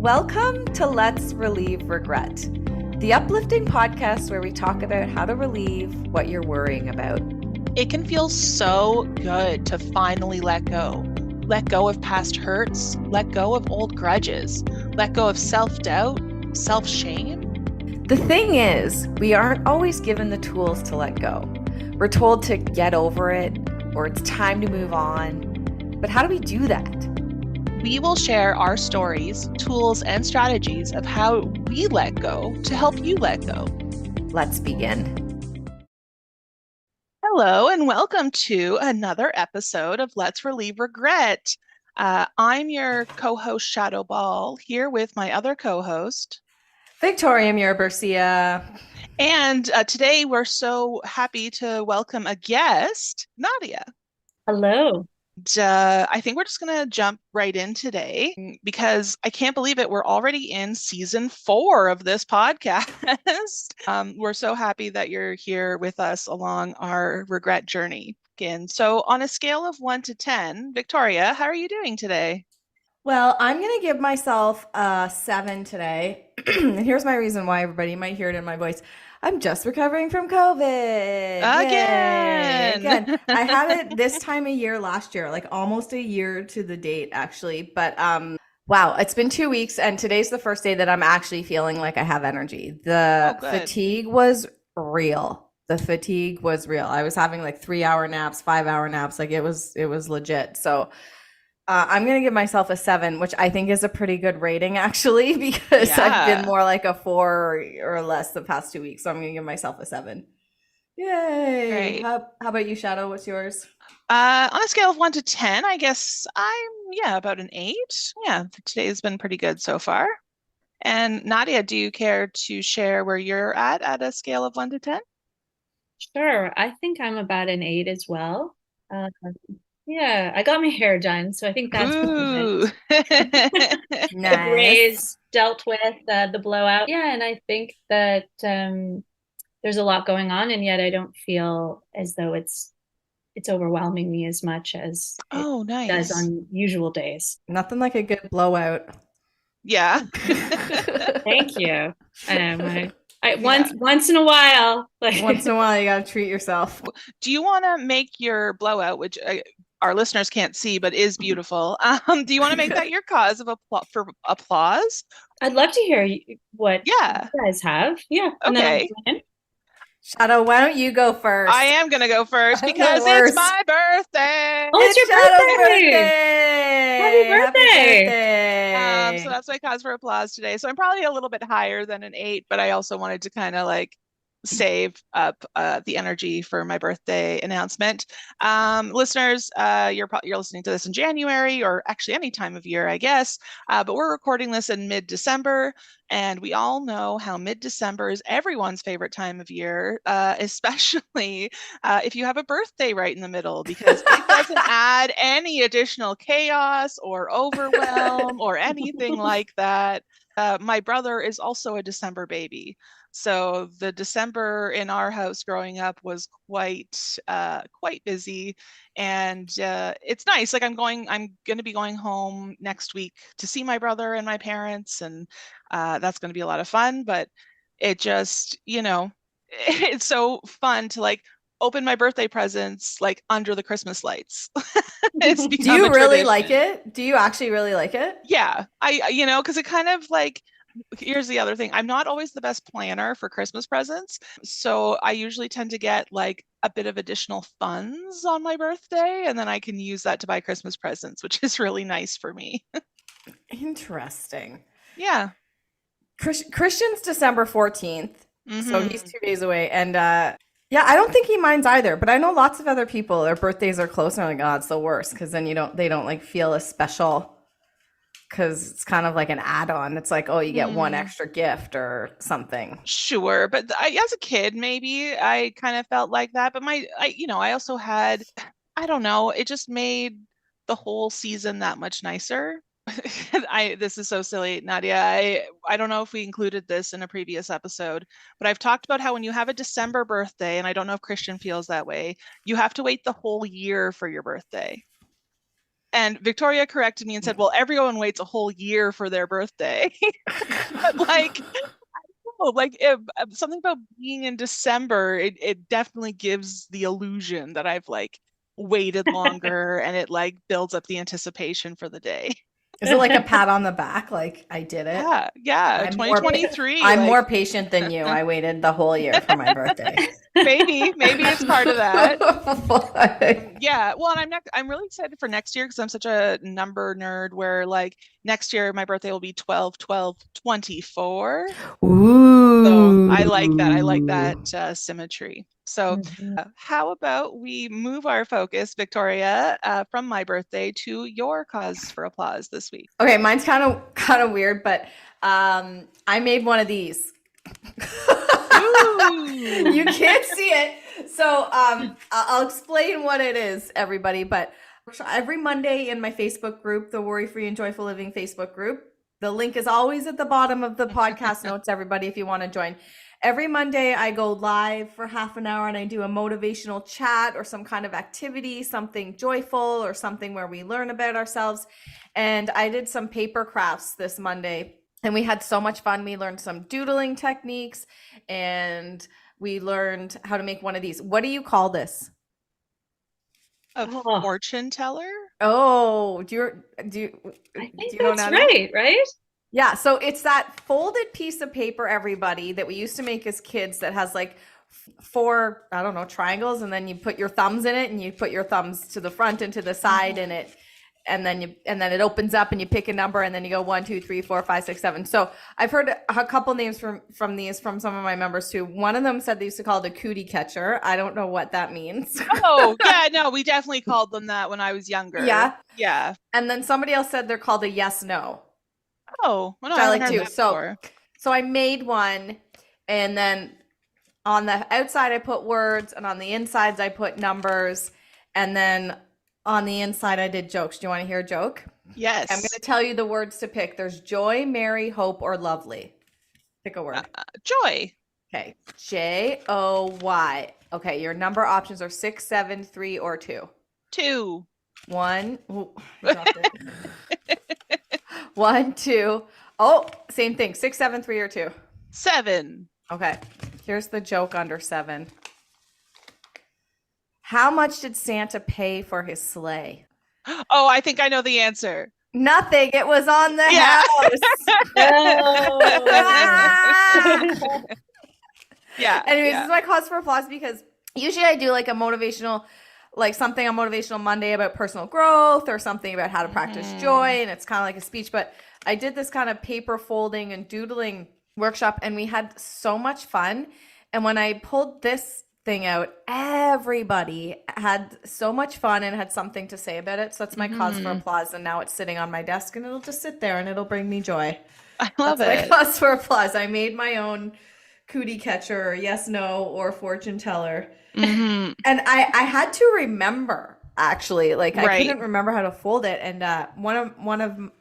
Welcome to Let's Relieve Regret, the uplifting podcast where we talk about how to relieve what you're worrying about. It can feel so good to finally let go. Let go of past hurts, let go of old grudges, let go of self-doubt, self-shame. The thing is, we aren't always given the tools to let go. We're told to get over it, or it's time to move on. But how do we do that? We will share our stories, tools, and strategies of how we let go to help you let go. Let's begin. Hello, and welcome to another episode of Let's Relieve Regret. I'm your co-host, Shadow Ball, here with my other co-host, Victoria Mirabercia. And today we're so happy to welcome a guest, Nadia. Hello. I think we're just going to jump right in today because I can't believe it. We're already in season 4 of this podcast. We're so happy that you're here with us along our regret journey. And so on a scale of 1 to 10, Victoria, how are you doing today? Well, I'm going to give myself a 7 today. And here's my reason why. Everybody might hear it in my voice. I'm just recovering from COVID. Again. I had it this time of year last year, like almost a year to the date, actually. But wow, it's been 2 weeks, and today's the first day that I'm actually feeling like I have energy. The fatigue was real. I was having like 3-hour naps, 5-hour naps. Like it was legit. So I'm going to give myself a 7, which I think is a pretty good rating, actually, because I've been more like a 4 or less the past 2 weeks. So I'm going to give myself a 7. Yay. Great. How about you, Shadow? What's yours? On a scale of 1 to 10, I guess I'm, about an 8. Yeah, today has been pretty good so far. And Nadia, do you care to share where you're at a scale of 1 to 10? Sure. I think I'm about an 8 as well. Yeah, I got my hair done, so I think that's Ooh. nice. The rays dealt with the blowout. Yeah, and I think that there's a lot going on, and yet I don't feel as though it's overwhelming me as much as it does on usual days. Nothing like a good blowout. Yeah. Thank you. Once in a while. Once in a while, you got to treat yourself. Do you want to make your blowout, which our listeners can't see, but is beautiful? Do you want to make that your cause of applause? I'd love to hear what you guys have. Yeah. Okay. Shadow, why don't you go first? I am going to go first because it's my birthday. Oh, it's your birthday. Happy birthday. So that's my cause for applause today. So I'm probably a little bit higher than an 8, but I also wanted to kind of like save up the energy for my birthday announcement. Listeners, you're listening to this in January, or actually any time of year, I guess, but we're recording this in mid-December, and we all know how mid-December is everyone's favorite time of year, especially if you have a birthday right in the middle, because it doesn't add any additional chaos or overwhelm or anything like that. My brother is also a December baby. So the December in our house growing up was quite busy, and it's nice. Like I'm going to be going home next week to see my brother and my parents, and that's going to be a lot of fun. But it just, it's so fun to like open my birthday presents like under the Christmas lights. Do you really like it? Do you actually really like it? Yeah, because it kind of like. Here's the other thing. I'm not always the best planner for Christmas presents. So I usually tend to get like a bit of additional funds on my birthday, and then I can use that to buy Christmas presents, which is really nice for me. Interesting. Yeah. Christian's December 14th. So he's 2 days away. And I don't think he minds either. But I know lots of other people, their birthdays are close, and I'm like, oh, it's the worst, because then they don't like feel as special. Because it's kind of like an add-on. It's like, oh, you get one extra gift or something. Sure. But as a kid, maybe I kind of felt like that. But I also had, I don't know, it just made the whole season that much nicer. This is so silly, Nadia. I don't know if we included this in a previous episode, but I've talked about how when you have a December birthday, and I don't know if Christian feels that way, you have to wait the whole year for your birthday. And Victoria corrected me and said, well, everyone waits a whole year for their birthday. But like, something about being in December, it definitely gives the illusion that I've like waited longer, and it like builds up the anticipation for the day. Is it like a pat on the back? Like I did it? Yeah. I'm 2023. I'm more patient than you. I waited the whole year for my birthday. Maybe it's part of that. Yeah. Well, and I'm really excited for next year because I'm such a number nerd where like next year my birthday will be 12/12/24. Ooh. So I like that. I like that symmetry. So how about we move our focus, Victoria, from my birthday to your cause for applause this week? Okay, mine's kind of weird, but I made one of these. You can't see it. So I'll explain what it is, everybody. But every Monday in my Facebook group, the Worry Free and Joyful Living Facebook group, the link is always at the bottom of the podcast notes, everybody, if you want to join. Every Monday, I go live for half an hour and I do a motivational chat or some kind of activity, something joyful or something where we learn about ourselves. And I did some paper crafts this Monday and we had so much fun. We learned some doodling techniques and we learned how to make one of these. What do you call this? A fortune teller? Oh, do you I think do you know that's Nadia? right? Yeah, so it's that folded piece of paper, everybody, that we used to make as kids that has like four, I don't know, triangles, and then you put your thumbs in it and you put your thumbs to the front and to the side and then it opens up and you pick a number and then you go 1, 2, 3, 4, 5, 6, 7. So I've heard a couple names from these from some of my members too. One of them said they used to call it a cootie catcher. I don't know what that means. Oh, yeah, no, we definitely called them that when I was younger. Yeah. Yeah. And then somebody else said they're called a yes no. Oh, well, no, I I like too. So I made one, and then on the outside I put words, and on the insides I put numbers, and then on the inside I did jokes. Do you want to hear a joke? Yes. I'm going to tell you the words to pick. There's joy, merry, hope, or lovely. Pick a word. Joy. Okay. Joy. Okay. Your number options are 6, 7, 3, or 2. 2. 1. Ooh, I dropped it. 1, 2. Oh, same thing. 6, 7, 3, or 2. 7. Okay. Here's the joke under 7. How much did Santa pay for his sleigh? Oh, I think I know the answer. Nothing. It was on the house. Yeah. Anyways, this is my cause for applause because usually I do like a motivational, like something on Motivational Monday about personal growth or something about how to practice joy. And it's kind of like a speech, but I did this kind of paper folding and doodling workshop and we had so much fun. And when I pulled this thing out, everybody had so much fun and had something to say about it. So that's my cause for applause. And now it's sitting on my desk and it'll just sit there and it'll bring me joy. I love it. My cause for applause. I made my own cootie catcher, or yes, no, or fortune teller. And I had to remember, actually, like I couldn't remember how to fold it. And one of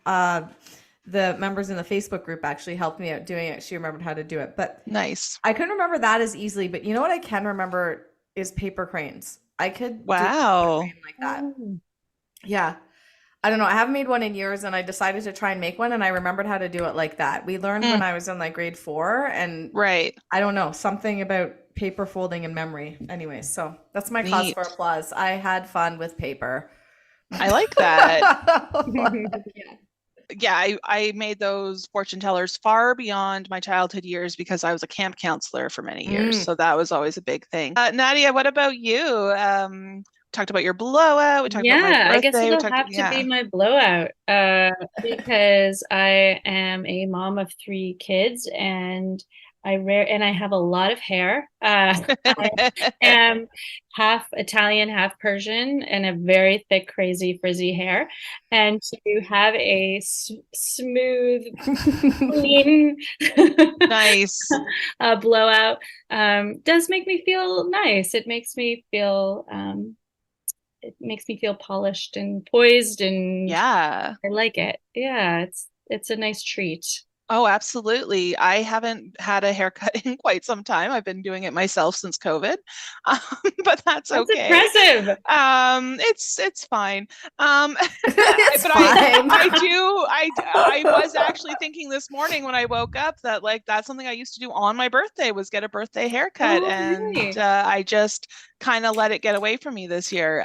the members in the Facebook group actually helped me out doing it. She remembered how to do it. But nice. I couldn't remember that as easily. But you know what I can remember is paper cranes. I could do a paper crane like that. Yeah. I don't know. I haven't made one in years and I decided to try and make one and I remembered how to do it like that. We learned when I was in like grade 4 and I don't know, something about paper folding and memory. Anyways, so that's my cause for applause. I had fun with paper. I like that. Yeah, I made those fortune tellers far beyond my childhood years because I was a camp counselor for many years. So that was always a big thing. Nadia, what about you? Talked about your blowout. We talked about my birthday. I guess it'll have to be my blowout because I am a mom of 3 kids and I have a lot of hair. I am half Italian, half Persian, and a very thick, crazy, frizzy hair. And to have a smooth, clean, nice blowout does make me feel nice. It makes me feel polished and poised, and I like it. Yeah, it's a nice treat. Oh, absolutely. I haven't had a haircut in quite some time. I've been doing it myself since COVID, um, but that's That's okay. impressive. It's fine. It's But fine. I was actually thinking this morning when I woke up that like that's something I used to do on my birthday was get a birthday haircut, Oh, and really? I just kind of let it get away from me this year.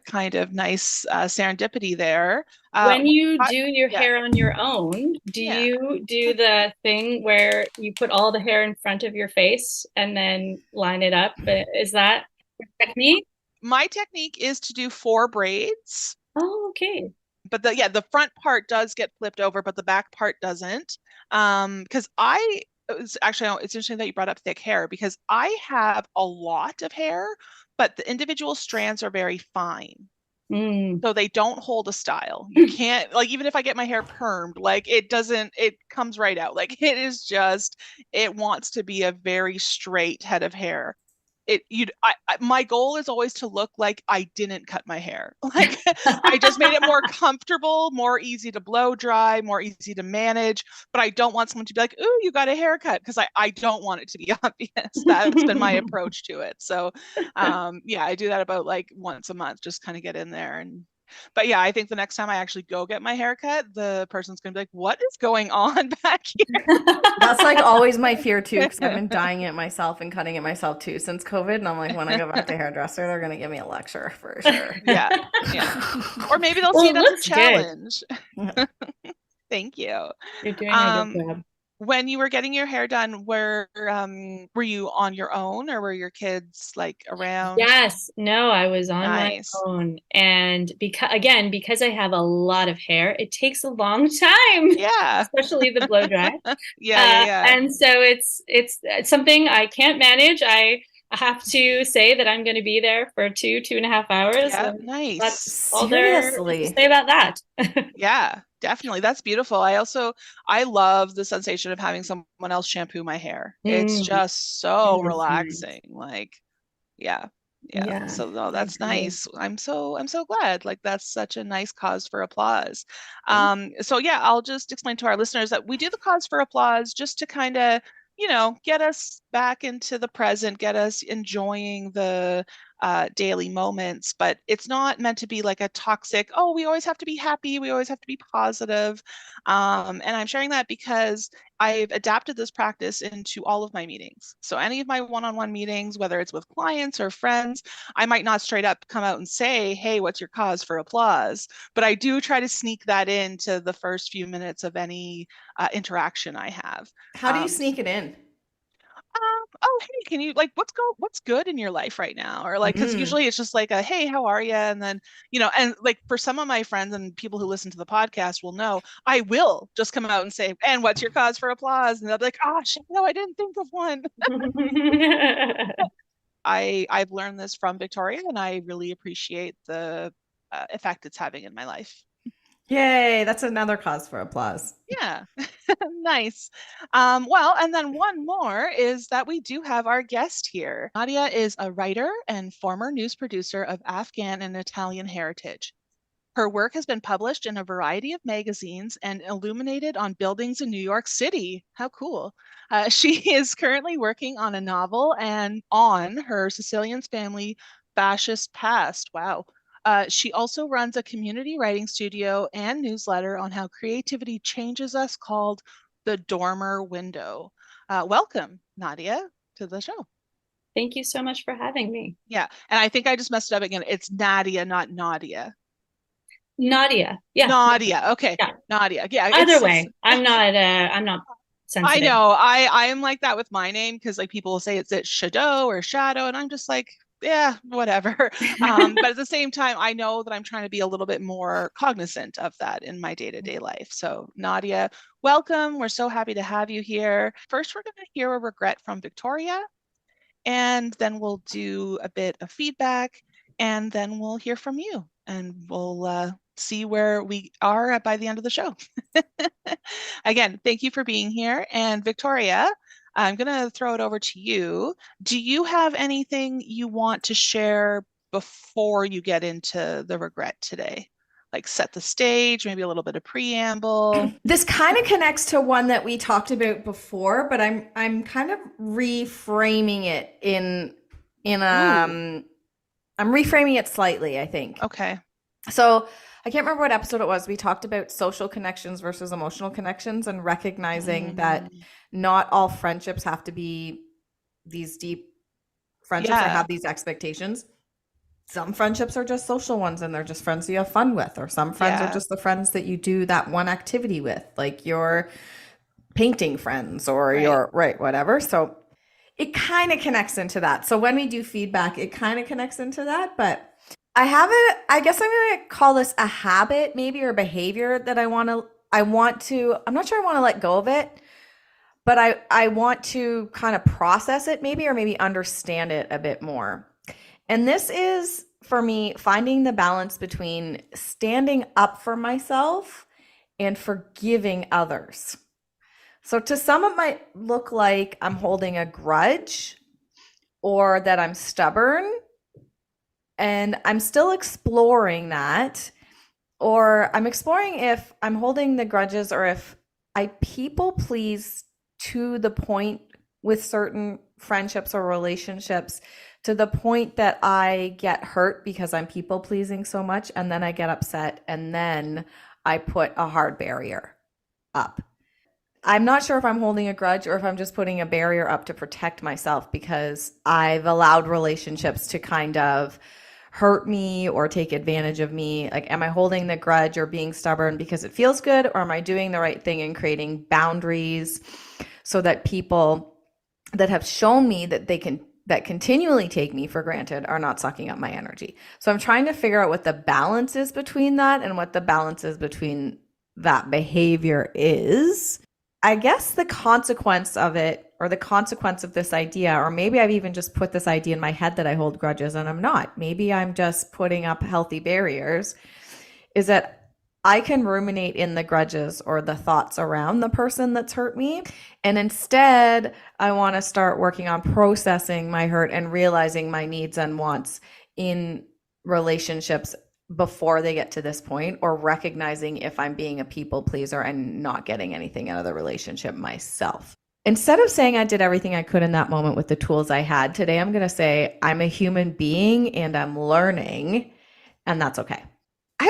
Kind of nice serendipity there. When you I- do your yeah, hair on your own, do yeah. you do the thing where you put all the hair in front of your face and then line it up? Is that your technique? My technique is to do 4 braids, Oh, okay. but the front part does get flipped over, but the back part doesn't. Because it's interesting that you brought up thick hair because I have a lot of hair, but the individual strands are very fine. Mm. So they don't hold a style. You can't like even if I get my hair permed, like it comes right out. Like it wants to be a very straight head of hair. My goal is always to look like I didn't cut my hair. Like I just made it more comfortable, more easy to blow dry, more easy to manage, but I don't want someone to be like, "Ooh, you got a haircut," because I don't want it to be obvious. That's been my approach to it. So yeah, I do that about like once a month, just kind of get in there and but yeah, I think the next time I actually go get my haircut, the person's gonna be like, "What is going on back That's like always my fear too, because I've been dyeing it myself and cutting it myself too since COVID. And I'm like, when I go back to hairdresser, they're gonna give me a lecture for sure. Yeah, yeah. Or maybe they'll Well, see it it as a looks good. challenge. Thank you. You're doing a good Um, job. when you were getting your hair done, were you on your own or were your kids like around? Yes, no, I was on my Nice. own. And because I have a lot of hair, it takes a long time, Yeah. especially the blow dry. Yeah, yeah, yeah. And so it's something I can't manage. I have to say that I'm going to be there for 2.5 hours, Yeah, and nice. that's all there is to Seriously. say about that. Yeah, definitely. That's beautiful. I love the sensation of having someone else shampoo my hair. It's Mm, just it so is nice. relaxing. Like, yeah. Yeah. Yeah, So no, I that's agree. nice. I'm so glad. Like that's such a nice cause for applause. Thank So yeah, I'll just explain to our listeners that we do the cause for applause just to kind of, get us back into the present, get us enjoying the daily moments, but it's not meant to be like a toxic, oh, we always have to be happy, we always have to be positive. And I'm sharing that because I've adapted this practice into all of my meetings. So any of my one-on-one meetings, whether it's with clients or friends, I might not straight up come out and say, hey, what's your cause for applause? But I do try to sneak that into the first few minutes of any interaction I have. How do you sneak it in? Oh, hey, can you like what's good in your life right now? Or like, because Mm. usually it's just like a hey, how are you? And then, and like for some of my friends and people who listen to the podcast will know, I will just come out and say, and what's your cause for applause? And they'll be like, oh shit, no, I didn't think of one. you. I've learned this from Victoria, and I really appreciate the effect it's having in my life. Yay, that's another cause for applause. Yeah, nice. Well, and then one more is that we do have our guest here. Nadia is a writer and former news producer of Afghan and Italian heritage. Her work has been published in a variety of magazines and illuminated on buildings in New York City. How cool. She is currently working on a novel and on her Sicilian's family fascist past. Wow. She also runs a community writing studio and newsletter on how creativity changes us called The Dormer Window. Welcome, Nadia, to the show. Thank you so much for having me. Yeah, and I think I just messed it up again. It's Nadia, not Nadia. Nadia. Yeah. Nadia. Okay. Yeah. Nadia. Yeah, Either way, I'm not I sensitive. know. I am like that with my name because like people will say it's Shadow or Shadow, and I'm just like, yeah, whatever. But at the same time, I know that I'm trying to be a little bit more cognizant of that in my day-to-day life. So Nadia, welcome. We're so happy to have you here. First, we're going to hear a regret from Victoria, and then we'll do a bit of feedback, and then we'll hear from you, and we'll see where we are by the end of the show. Again, thank you for being here. And Victoria, I'm going to throw it over to you. Do you have anything you want to share before you get into the regret today? like set the stage, maybe a little bit of preamble? This kind of connects to one that we talked about before, but I'm kind of reframing it I'm reframing it slightly, I think. Okay. So I can't remember what episode it was. We talked about social connections versus emotional connections and recognizing that not all friendships have to be these deep friendships or have these expectations. Some friendships are just social ones and they're just friends you have fun with, or some friends are just the friends that you do that one activity with, like your painting friends or your whatever. So it kind of connects into that. So when we do feedback, it kind of connects into that, but I guess I'm going to call this a habit maybe, or behavior that I'm not sure I want to let go of it, but I want to kind of process it maybe, or maybe understand it a bit more. And this is, for me, finding the balance between standing up for myself and forgiving others. So to some, it might look like I'm holding a grudge or that I'm stubborn. And I'm still exploring that, or I'm exploring if I'm holding the grudges or if I people please to the point with certain friendships or relationships, to the point that I get hurt because I'm people pleasing so much, and then I get upset, and then I put a hard barrier up. I'm not sure if I'm holding a grudge or if I'm just putting a barrier up to protect myself because I've allowed relationships to kind of hurt me or take advantage of me. Like, am I holding the grudge or being stubborn because it feels good, or am I doing the right thing and creating boundaries so that people that have shown me that that continually take me for granted are not sucking up my energy? So I'm trying to figure out what the balance is between that and what the balance is between that behavior is. I guess the consequence of it, or the consequence of this idea, or maybe I've even just put this idea in my head that I hold grudges and I'm not. Maybe I'm just putting up healthy barriers, is that I can ruminate in the grudges or the thoughts around the person that's hurt me. And instead, I want to start working on processing my hurt and realizing my needs and wants in relationships before they get to this point, or recognizing if I'm being a people pleaser and not getting anything out of the relationship myself. Instead of saying I did everything I could in that moment with the tools I had, today I'm going to say I'm a human being and I'm learning, and that's okay. I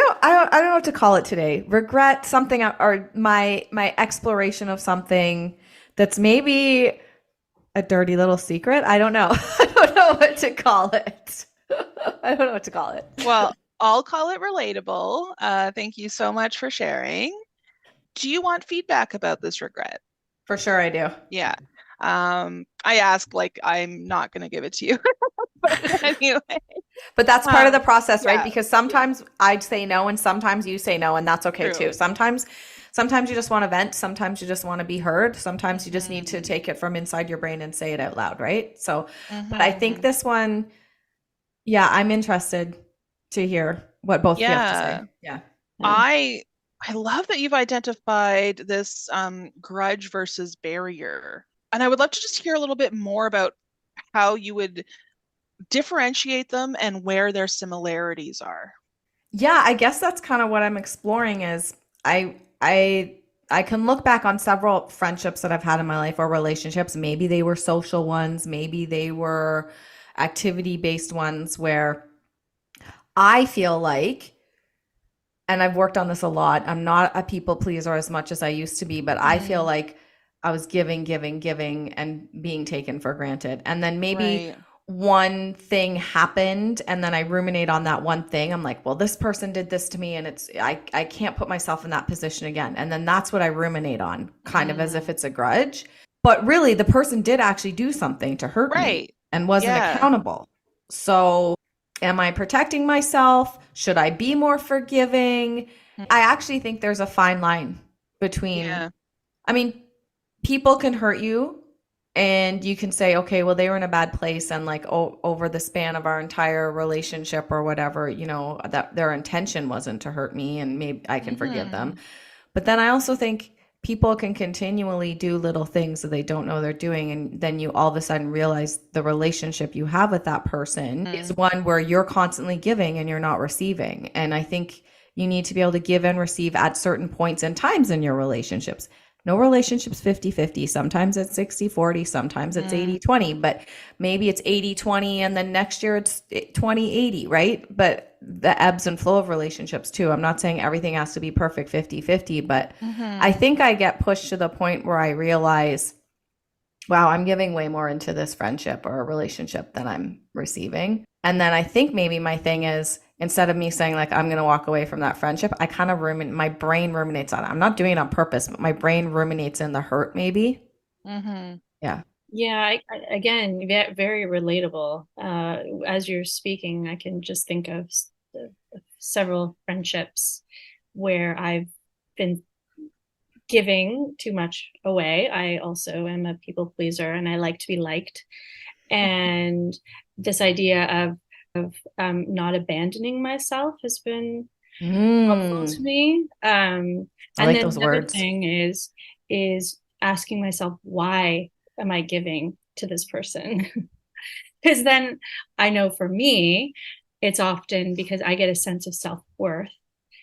don't know what to call it today. Regret something, or my exploration of something that's maybe a dirty little secret. I don't know. I don't know what to call it. I don't know what to call it. Well, I'll call it relatable. Thank you so much for sharing. Do you want feedback about this regret? For sure I do. Yeah. I ask like I'm not going to give it to you. But anyway. But that's part of the process, right? Because sometimes I'd say no and sometimes you say no, and that's okay too. Sometimes you just want to vent. Sometimes you just want to be heard. Sometimes you just need to take it from inside your brain and say it out loud, right? So, but I think this one, I'm interested to hear what both of you have to say. Yeah. I love that you've identified this grudge versus barrier. And I would love to just hear a little bit more about how you would differentiate them and where their similarities are. Yeah, I guess that's kind of what I'm exploring is I can look back on several friendships that I've had in my life, or relationships. Maybe they were social ones, maybe they were activity-based ones, where I feel like, and I've worked on this a lot, I'm not a people pleaser as much as I used to be, but I feel like I was giving and being taken for granted. And then maybe one thing happened and then I ruminate on that one thing. I'm like, well, this person did this to me and I can't put myself in that position again. And then that's what I ruminate on, kind of as if it's a grudge. But really, the person did actually do something to hurt me and wasn't accountable. So am I protecting myself? Should I be more forgiving? I actually think there's a fine line between, I mean, people can hurt you and you can say, okay, well, they were in a bad place. And like, over the span of our entire relationship or whatever, you know, that their intention wasn't to hurt me and maybe I can forgive them. But then I also think people can continually do little things that they don't know they're doing. And then you all of a sudden realize the relationship you have with that person is one where you're constantly giving and you're not receiving. And I think You need to be able to give and receive at certain points and times in your relationships. No relationship's 50-50. Sometimes it's 60-40, sometimes it's 80-20, but maybe it's 80-20 and then next year it's 20-80, right? But the ebbs and flow of relationships too. I'm not saying everything has to be perfect 50-50, but I think I get pushed to the point where I realize, wow, I'm giving way more into this friendship or a relationship than I'm receiving. And then I think maybe my thing is, instead of me saying like, I'm going to walk away from that friendship, I kind of my brain ruminates on it. I'm not doing it on purpose, but my brain ruminates in the hurt maybe. Yeah. Yeah, again, very relatable. As you're speaking, I can just think of several friendships where I've been giving too much away. I also am a people pleaser and I like to be liked. And this idea of not abandoning myself has been helpful to me. I and like then those another words. thing is asking myself, why am I giving to this person? Because then I know for me, it's often because I get a sense of self-worth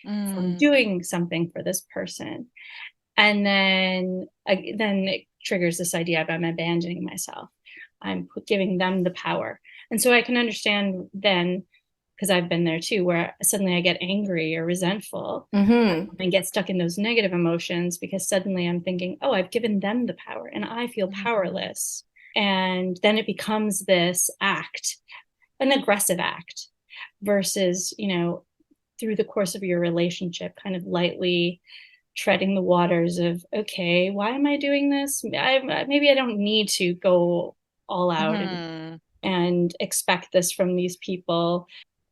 from doing something for this person. And then it triggers this idea of I'm abandoning myself. I'm giving them the power. And so I can understand then, because I've been there too, where suddenly I get angry or resentful and get stuck in those negative emotions because suddenly I'm thinking, oh, I've given them the power and I feel powerless. And then it becomes this act, an aggressive act, versus, through the course of your relationship, kind of lightly treading the waters of, okay, why am I doing this? Maybe I don't need to go all out and expect this from these people.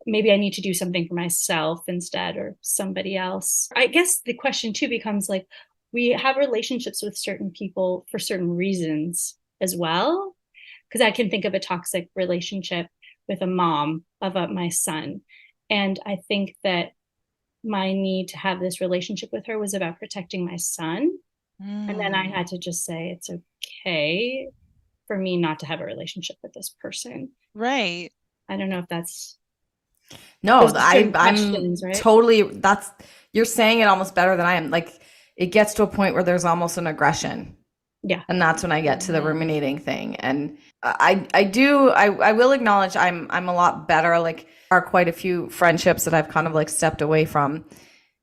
Maybe I need to do something for myself instead, or somebody else. I guess the question too becomes like, we have relationships with certain people for certain reasons as well. Because I can think of a toxic relationship with a mom of my son. And I think that my need to have this relationship with her was about protecting my son. And then I had to just say, it's okay for me not to have a relationship with this person. Right. I don't know if that's... No, I'm right? Totally, you're saying it almost better than I am. Like, it gets to a point where there's almost an aggression. Yeah. And that's when I get to the ruminating thing. And I will acknowledge I'm a lot better. Like, are quite a few friendships that I've kind of like stepped away from.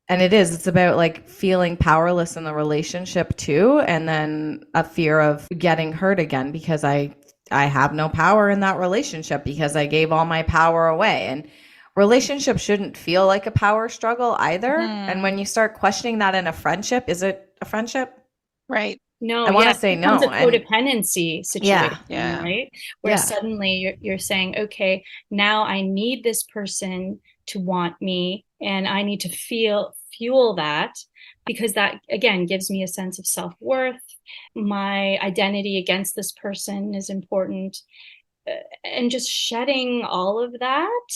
And it's about like feeling powerless in the relationship too. And then a fear of getting hurt again because I have no power in that relationship because I gave all my power away. And relationships shouldn't feel like a power struggle either. And when you start questioning that in a friendship, is it a friendship? Right. No, I want to say no. It's a codependency situation, right? Where Yeah. suddenly you're saying, okay, now I need this person to want me and I need to fuel that, because that again gives me a sense of self-worth. My identity against this person is important, and just shedding all of that.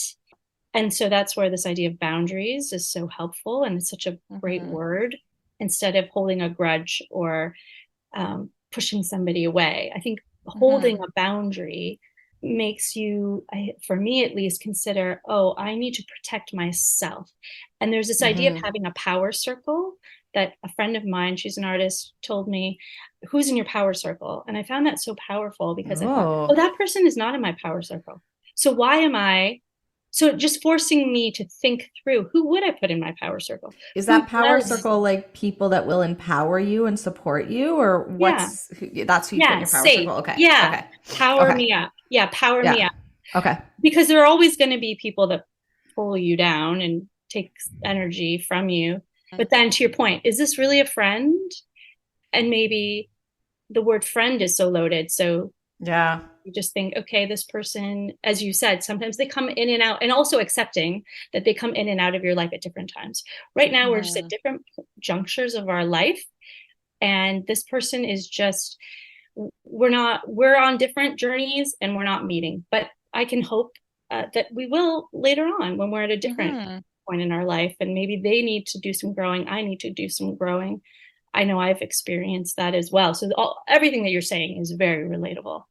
And so that's where this idea of boundaries is so helpful, and it's such a great word, instead of holding a grudge or pushing somebody away. I think holding a boundary makes you, for me at least, consider, oh, I need to protect myself. And there's this idea of having a power circle that a friend of mine, she's an artist, told me, who's in your power circle? And I found that so powerful because I thought, oh, that person is not in my power circle. So why am I? So just forcing me to think through, who would I put in my power circle? Is that power circle like people that will empower you and support you, or that's who you put in your power circle? Okay. Yeah. Okay. Power me up. Yeah. Power me up. Okay. Because there are always going to be people that pull you down and take energy from you. But then to your point, is this really a friend? And maybe the word friend is so loaded. So yeah, you just think, okay, this person, as you said, sometimes they come in and out, and also accepting that they come in and out of your life at different times. Right now, we're just at different junctures of our life. And this person is just, we're on different journeys and we're not meeting. But I can hope that we will later on when we're at a different point in our life. And maybe they need to do some growing. I need to do some growing. I know I've experienced that as well. So everything that you're saying is very relatable.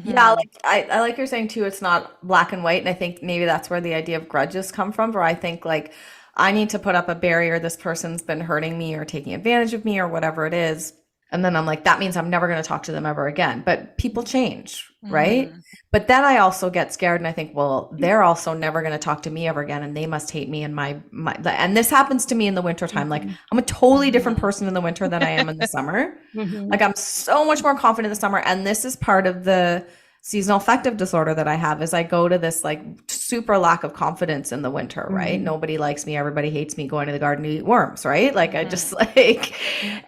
Yeah, like I like you're saying too, it's not black and white. And I think maybe that's where the idea of grudges come from, where I think like I need to put up a barrier. This person's been hurting me or taking advantage of me or whatever it is. And then I'm like, that means I'm never going to talk to them ever again. But people change, right? But then I also get scared and I think, well, they're also never going to talk to me ever again. And they must hate me. And and this happens to me in the wintertime. Like I'm a totally different person in the winter than I am in the summer. Like I'm so much more confident in the summer. And this is part of the seasonal affective disorder that I have, is I go to this like super lack of confidence in the winter, right? Nobody likes me. Everybody hates me, going to the garden to eat worms, right? Like I just like,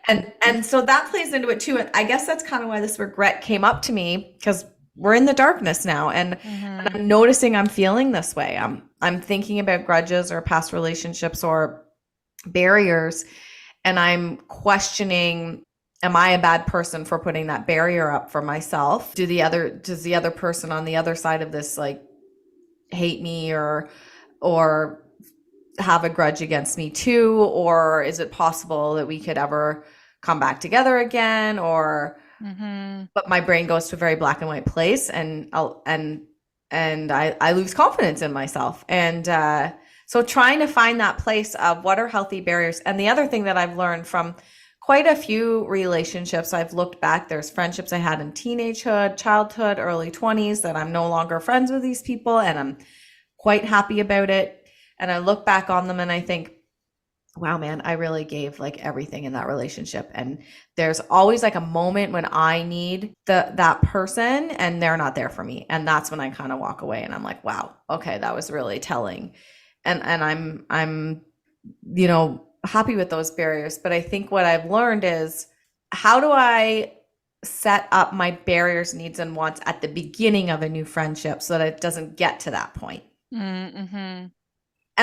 and so that plays into it too. And I guess that's kind of why this regret came up to me, because we're in the darkness now, and I'm noticing I'm feeling this way. I'm thinking about grudges or past relationships or barriers, and I'm questioning, am I a bad person for putting that barrier up for myself? Does the other person on the other side of this like hate me or have a grudge against me too? Or is it possible that we could ever come back together again? Or but my brain goes to a very black and white place, and I lose confidence in myself. And so trying to find that place of what are healthy barriers. And the other thing that I've learned from quite a few relationships, I've looked back, there's friendships I had in teenagehood, childhood, early 20s that I'm no longer friends with these people, and I'm quite happy about it. And I look back on them and I think, wow, man, I really gave like everything in that relationship. And there's always like a moment when I need that person and they're not there for me. And that's when I kind of walk away and I'm like, wow, okay, that was really telling. And I'm, you know, happy with those barriers. But I think what I've learned is, how do I set up my barriers, needs, and wants at the beginning of a new friendship so that it doesn't get to that point? And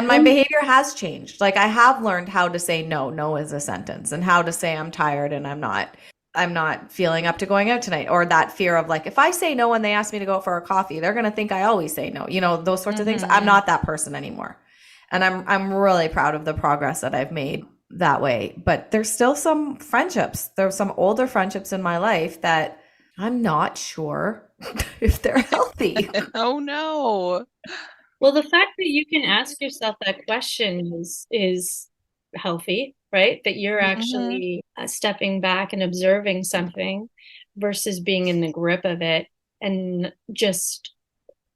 my behavior has changed. Like I have learned how to say no. No is a sentence, and how to say I'm tired and I'm not feeling up to going out tonight, or that fear of like, if I say no and they ask me to go out for a coffee, they're going to think I always say no. You know, those sorts of things. I'm not that person anymore. And I'm really proud of the progress that I've made that way. But there's still some friendships. There's some older friendships in my life that I'm not sure if they're healthy. Oh no. Well, the fact that you can ask yourself that question is healthy, right? That you're actually stepping back and observing something versus being in the grip of it and just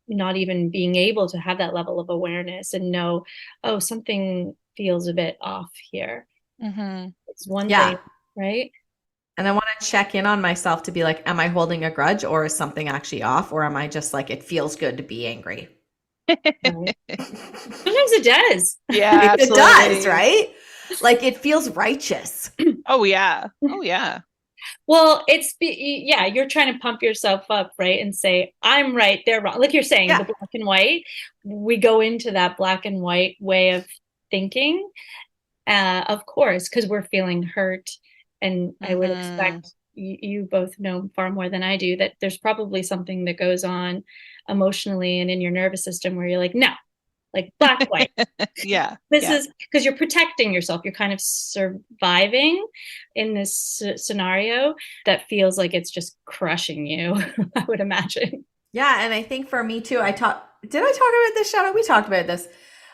not even being able to have that level of awareness and know, oh, something feels a bit off here. It's one thing, right? And I want to check in on myself to be like, am I holding a grudge, or is something actually off? Or am I just like, it feels good to be angry? Sometimes it does. Yeah, it does, right? Like it feels righteous. Oh yeah. Well, you're trying to pump yourself up, right? And say, I'm right, they're wrong. Like you're saying, the black and white, we go into that black and white way of thinking, of course, because we're feeling hurt. And I would expect you both know far more than I do that there's probably something that goes on emotionally and in your nervous system where you're like, no, like black, white. This is because you're protecting yourself. You're kind of surviving in this scenario that feels like it's just crushing you, I would imagine. Yeah. And I think for me too, did I talk about this, Shadow? We talked about this.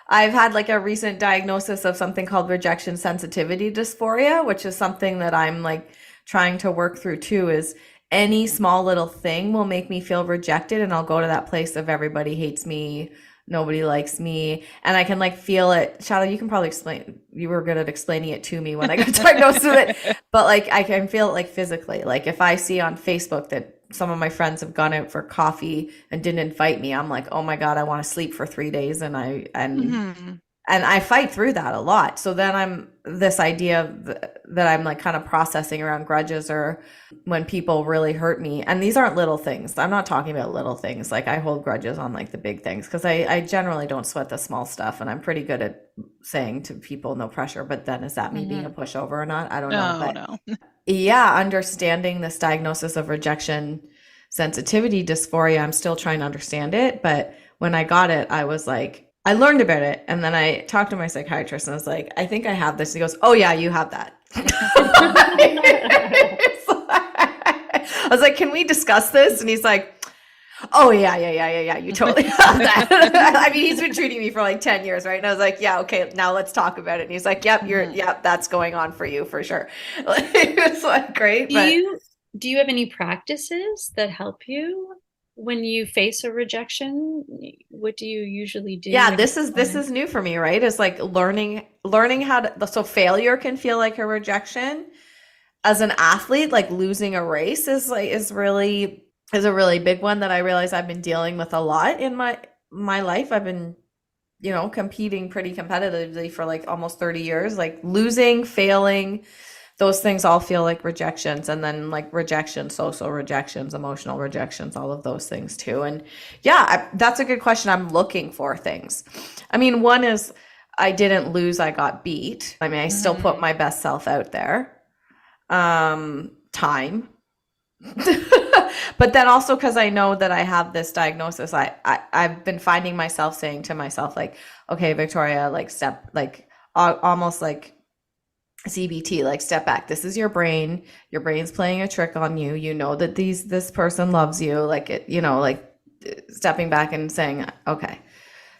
I've had like a recent diagnosis of something called rejection sensitivity dysphoria, which is something that I'm like trying to work through too, is any small little thing will make me feel rejected. And I'll go to that place of everybody hates me, nobody likes me. And I can like feel it. Shadow, you can probably explain, you were good at explaining it to me when I got diagnosed with it. But like, I can feel it like physically. Like if I see on Facebook that some of my friends have gone out for coffee and didn't invite me, I'm like, oh my God, I want to sleep for 3 days. And I fight through that a lot. So then I'm this idea that I'm like kind of processing around grudges, or when people really hurt me. And these aren't little things. I'm not talking about little things. Like I hold grudges on like the big things, because I generally don't sweat the small stuff. And I'm pretty good at saying to people, no pressure. But then is that me being a pushover or not? I don't know. No. Yeah, understanding this diagnosis of rejection sensitivity dysphoria, I'm still trying to understand it. But when I got it, I was like, I learned about it. And then I talked to my psychiatrist and I was like, I think I have this. He goes, oh yeah, you have that. I was like, can we discuss this? And he's like, Oh yeah. You totally have that. I mean, he's been treating me for like 10 years, right? And I was like, yeah, okay, now let's talk about it. And he's like, yep, that's going on for you for sure. It's like great, but Do you have any practices that help you when you face a rejection? What do you usually do yeah, when this is new for me, right? It's like learning how to, so failure can feel like a rejection. As an athlete, like losing a race is a really big one that I realize I've been dealing with a lot in my life. I've been, competing pretty competitively for like almost 30 years. Like losing, failing, those things all feel like rejections, and then like rejections, social rejections, emotional rejections, all of those things too. And yeah, that's a good question. I'm looking for things. I mean, one is I didn't lose, I got beat. I mean, I still put my best self out there. Time. But then also because I know that I have this diagnosis, I've been finding myself saying to myself, like, okay, Victoria, like step, like almost like CBT, like step back. This is your brain. Your brain's playing a trick on you. You know that this person loves you. Like it, like stepping back and saying, okay,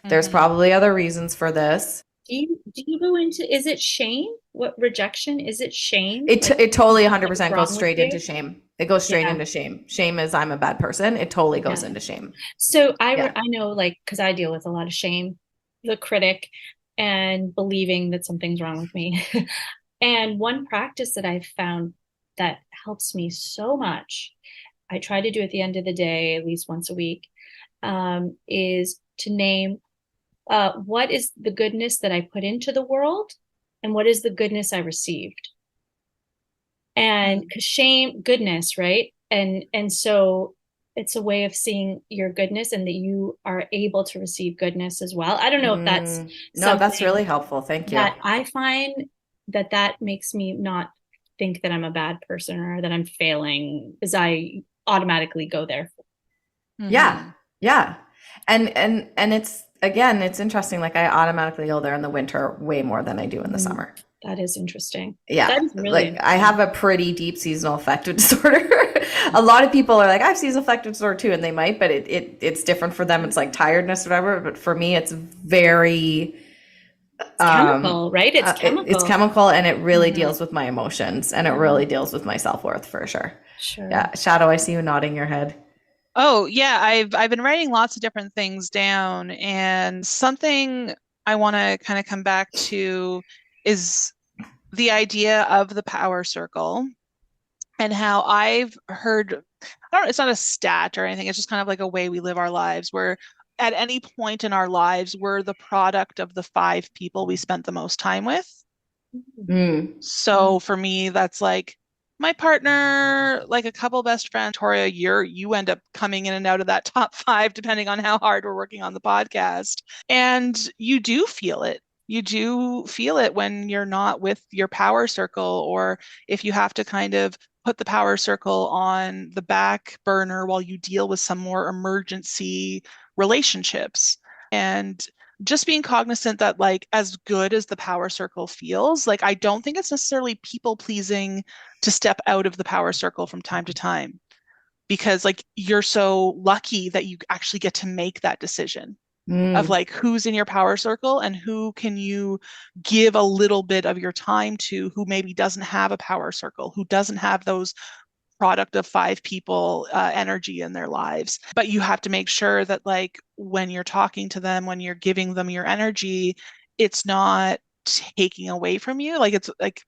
there's probably other reasons for this. Do you go into, is it shame? What rejection? Is it shame? It totally Like, 100% goes straight into shame. It goes straight into shame. Shame is I'm a bad person. It totally goes into shame. So I know, like, because I deal with a lot of shame, the critic, and believing that something's wrong with me. And one practice that I've found that helps me so much, I try to do at the end of the day, at least once a week, is to name what is the goodness that I put into the world and what is the goodness I received. And because shame, goodness, right? And so it's a way of seeing your goodness and that you are able to receive goodness as well. I don't know if that's no, that's really helpful. Thank you. That I find that makes me not think that I'm a bad person or that I'm failing, as I automatically go there. Yeah. And it's, again, it's interesting. Like I automatically go there in the winter way more than I do in the summer. That is interesting. Yeah. That is really like I have a pretty deep seasonal affective disorder. A lot of people are like, I have seasonal affective disorder too, and they might, but it's different for them. It's like tiredness or whatever. But for me, it's very chemical, right? It's chemical. It's chemical, and it really deals with my emotions, and it really deals with my self-worth for sure. Sure. Yeah. Shadow, I see you nodding your head. Oh, yeah, I've been writing lots of different things down, and something I want to kind of come back to is the idea of the power circle and how I've heard, I don't know, it's not a stat or anything, it's just kind of like a way we live our lives where at any point in our lives, we're the product of the 5 people we spent the most time with. So for me, that's like my partner, like a couple best friends. Toria, you end up coming in and out of that top 5 depending on how hard we're working on the podcast. And you do feel it. You do feel it when you're not with your power circle, or if you have to kind of put the power circle on the back burner while you deal with some more emergency relationships. And just being cognizant that, like, as good as the power circle feels, like, I don't think it's necessarily people pleasing to step out of the power circle from time to time, because like you're so lucky that you actually get to make that decision of like who's in your power circle and who can you give a little bit of your time to, who maybe doesn't have a power circle, who doesn't have those product of 5 people energy in their lives. But you have to make sure that like when you're talking to them, when you're giving them your energy, it's not taking away from you. Like it's like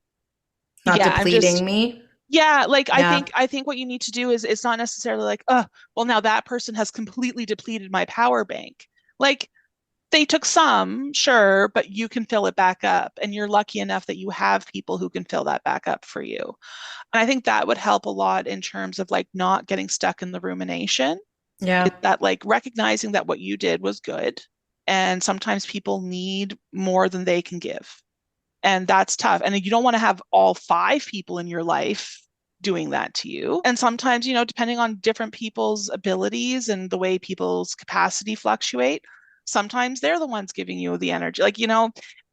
not depleting me. Yeah, like I think what you need to do is it's not necessarily like, oh, well now that person has completely depleted my power bank. Like they took some, sure, but you can fill it back up. And you're lucky enough that you have people who can fill that back up for you. And I think that would help a lot in terms of like not getting stuck in the rumination. Yeah. That like recognizing that what you did was good. And sometimes people need more than they can give. And that's tough. And you don't want to have all 5 people in your life doing that to you. And sometimes, depending on different people's abilities and the way people's capacity fluctuate, sometimes they're the ones giving you the energy. Like,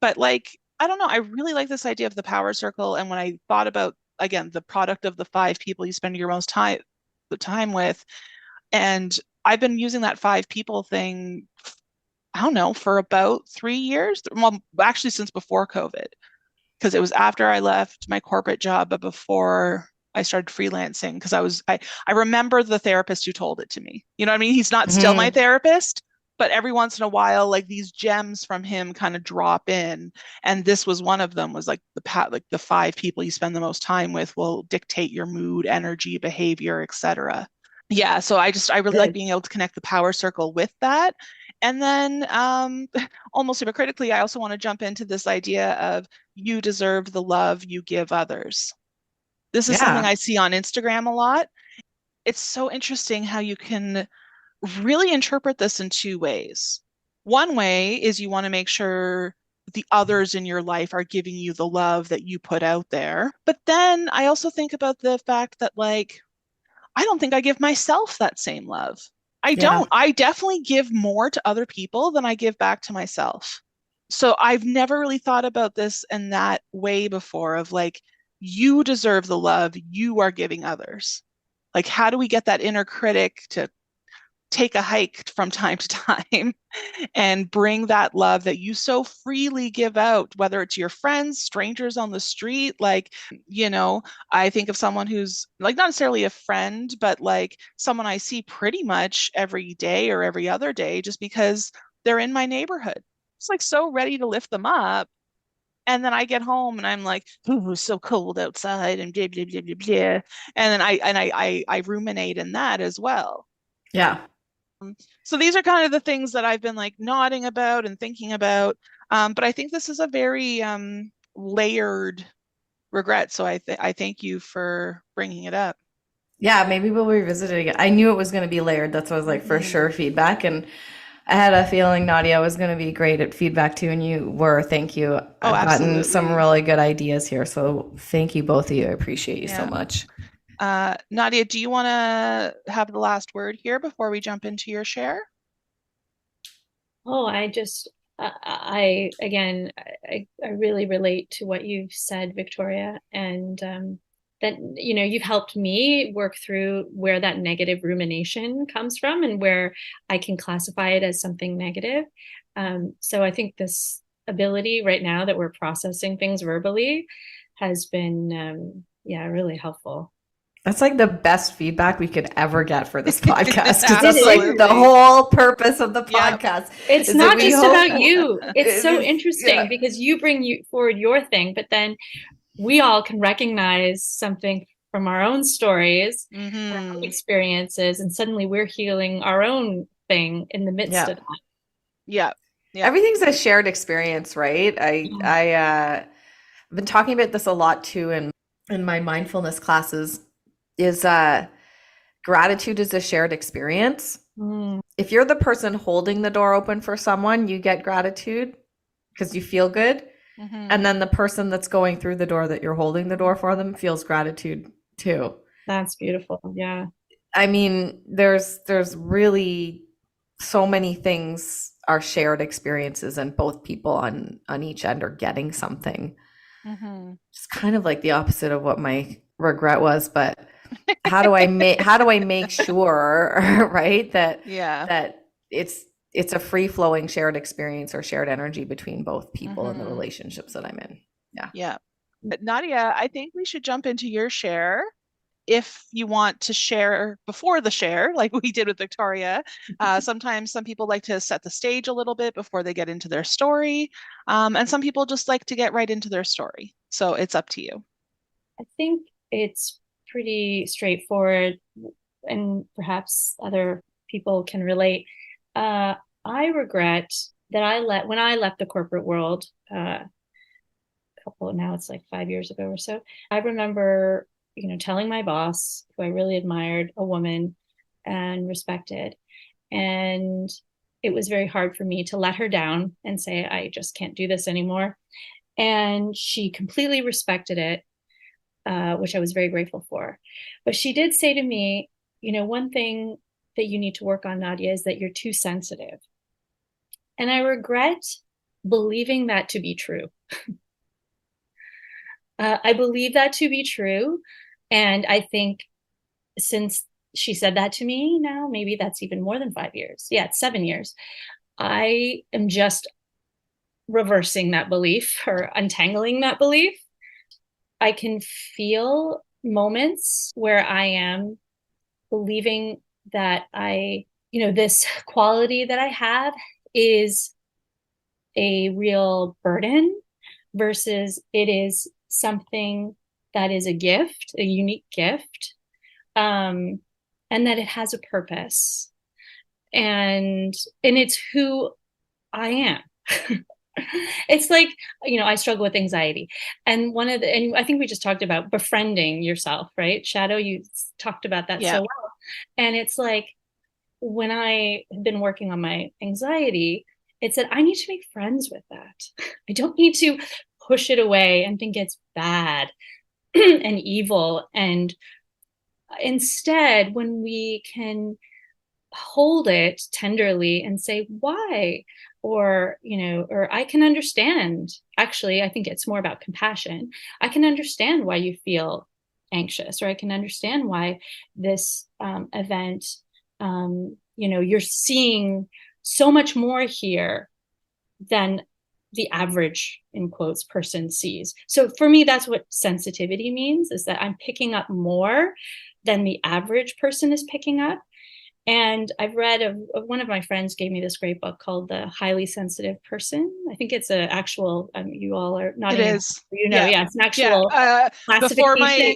but like, I don't know. I really like this idea of the power circle. And when I thought about, again, the product of the 5 people you spend your most time with, and I've been using that 5 people thing, I don't know, for about 3 years. Well, actually since before COVID, because it was after I left my corporate job, but before I started freelancing, because I remember the therapist who told it to me. You know what I mean? He's not still my therapist, but every once in a while, like these gems from him kind of drop in. And this was one of them, was like the 5 people you spend the most time with will dictate your mood, energy, behavior, etc. Yeah, so I really like being able to connect the power circle with that. And then almost hypocritically, I also want to jump into this idea of you deserve the love you give others. This is something I see on Instagram a lot. It's so interesting how you can really interpret this in 2 ways. One way is you want to make sure the others in your life are giving you the love that you put out there. But then I also think about the fact that, like, I don't think I give myself that same love. I don't. I definitely give more to other people than I give back to myself. So I've never really thought about this in that way before, of like, you deserve the love you are giving others. Like, how do we get that inner critic to take a hike from time to time and bring that love that you so freely give out, whether it's your friends, strangers on the street. Like, I think of someone who's like not necessarily a friend, but like someone I see pretty much every day or every other day, just because they're in my neighborhood. It's like so ready to lift them up. And then I get home and I'm like, "Ooh, it's so cold outside," and blah blah blah blah blah. And then I ruminate in that as well. Yeah. So these are kind of the things that I've been like nodding about and thinking about. But I think this is a very layered regret. So I thank you for bringing it up. Yeah, maybe we'll revisit it again. I knew it was going to be layered. That's why I was like, for sure, feedback. And I had a feeling Nadia was going to be great at feedback too, and you were. Thank you. I've gotten some really good ideas here. So thank you, both of you. I appreciate you so much. Nadia, do you want to have the last word here before we jump into your share? Oh, I really relate to what you've said, Victoria, and that, you've helped me work through where that negative rumination comes from and where I can classify it as something negative. So I think this ability right now that we're processing things verbally has been, really helpful. That's like the best feedback we could ever get for this podcast. Because that's like the whole purpose of the podcast. It's not just about you. It's so interesting because you bring forward your thing, but then we all can recognize something from our own stories, our own experiences, and suddenly we're healing our own thing in the midst of that. Yeah. Everything's a shared experience, right? I've been talking about this a lot too in my mindfulness classes. Is gratitude is a shared experience. If you're the person holding the door open for someone, you get gratitude because you feel good. And then the person that's going through the door that you're holding the door for them feels gratitude too. That's beautiful. Yeah. I mean, there's really so many things are shared experiences, and both people on each end are getting something. It's kind of like the opposite of what my regret was, but how do I make sure, right, that it's a free flowing shared experience or shared energy between both people in the relationships that I'm in. Yeah. But Nadia, I think we should jump into your share. If you want to share before the share, like we did with Victoria, sometimes some people like to set the stage a little bit before they get into their story. And some people just like to get right into their story. So it's up to you. I think it's pretty straightforward, and perhaps other people can relate. I regret that when I left the corporate world, now it's like 5 years ago or so, I remember, telling my boss, who I really admired, a woman and respected, and it was very hard for me to let her down and say, I just can't do this anymore. And she completely respected it, which I was very grateful for. But she did say to me, one thing that you need to work on, Nadia, is that you're too sensitive. And I regret believing that to be true. I believe that to be true. And I think since she said that to me now, maybe that's even more than 5 years. Yeah, it's 7 years. I am just reversing that belief or untangling that belief. I can feel moments where I am believing that this quality that I have is a real burden versus it is something that is a gift, a unique gift, and that it has a purpose, and it's who I am. It's like, I struggle with anxiety, and I think we just talked about befriending yourself, right? Shadow, you talked about that so well. And it's like, when I have been working on my anxiety, it said I need to make friends with that. I don't need to push it away and think it's bad and evil. And instead, when we can hold it tenderly and say why, or I can understand. Actually, I think it's more about compassion. I can understand why you feel anxious, or I can understand why this event, you're seeing so much more here than the average, in quotes, person sees. So for me, that's what sensitivity means, is that I'm picking up more than the average person is picking up. And I've read one of my friends gave me this great book called The Highly Sensitive Person. I think it's an actual, you all are not. It is. Yeah, it's an actual classification.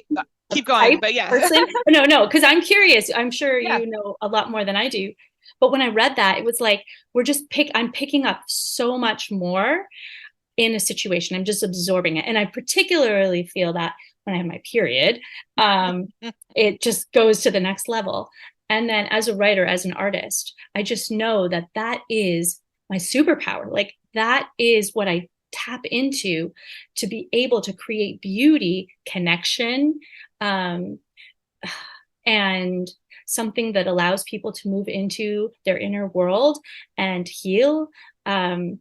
Keep going, but yeah. Person. No, because I'm curious. I'm sure you know a lot more than I do. But when I read that, it was like, I'm picking up so much more in a situation. I'm just absorbing it. And I particularly feel that when I have my period, it just goes to the next level. And then as a writer, as an artist, I just know that that is my superpower. Like, that is what I tap into to be able to create beauty, connection, and something that allows people to move into their inner world and heal. And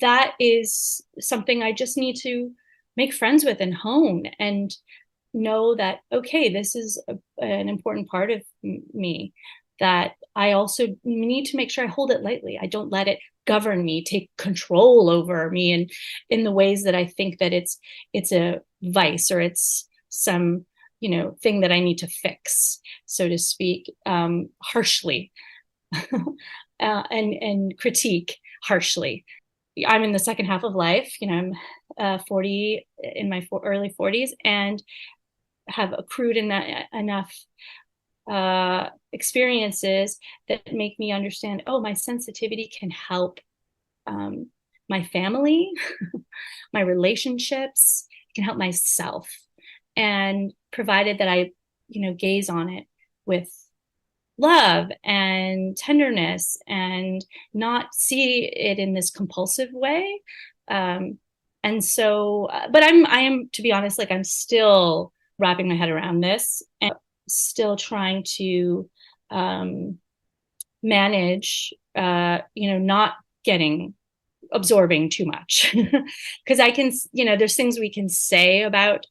that is something I just need to make friends with and hone, and know that, okay, this is an important part of me that I also need to make sure I hold it lightly. I don't let it govern me, take control over me, and in the ways that I think that it's a vice, or it's some thing that I need to fix, so to speak, harshly, and critique harshly. I'm in the second half of life. I'm 40, in my early 40s, and have accrued enough experiences that make me understand, my sensitivity can help my family, my relationships, can help myself. And provided that I, gaze on it with love and tenderness, and not see it in this compulsive way. And so, but I am, to be honest, like, I'm still wrapping my head around this, and still trying to manage, not absorbing too much. Because I can, there's things we can say about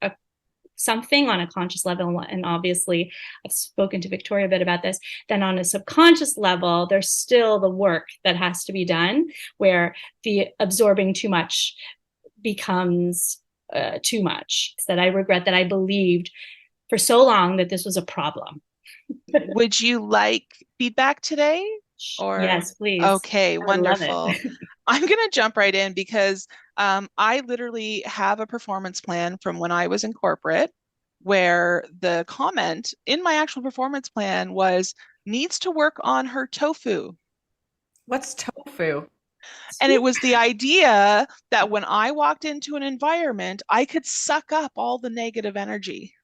something on a conscious level, and obviously I've spoken to Victoria a bit about this. Then on a subconscious level, there's still the work that has to be done, where the absorbing too much becomes too much. That I regret that I believed for so long that this was a problem. Would you like feedback today? Or yes, please. Okay, wonderful. I'm going to jump right in, because I literally have a performance plan from when I was in corporate, where the comment in my actual performance plan was, needs to work on her tofu. What's tofu? And it was the idea that when I walked into an environment, I could suck up all the negative energy.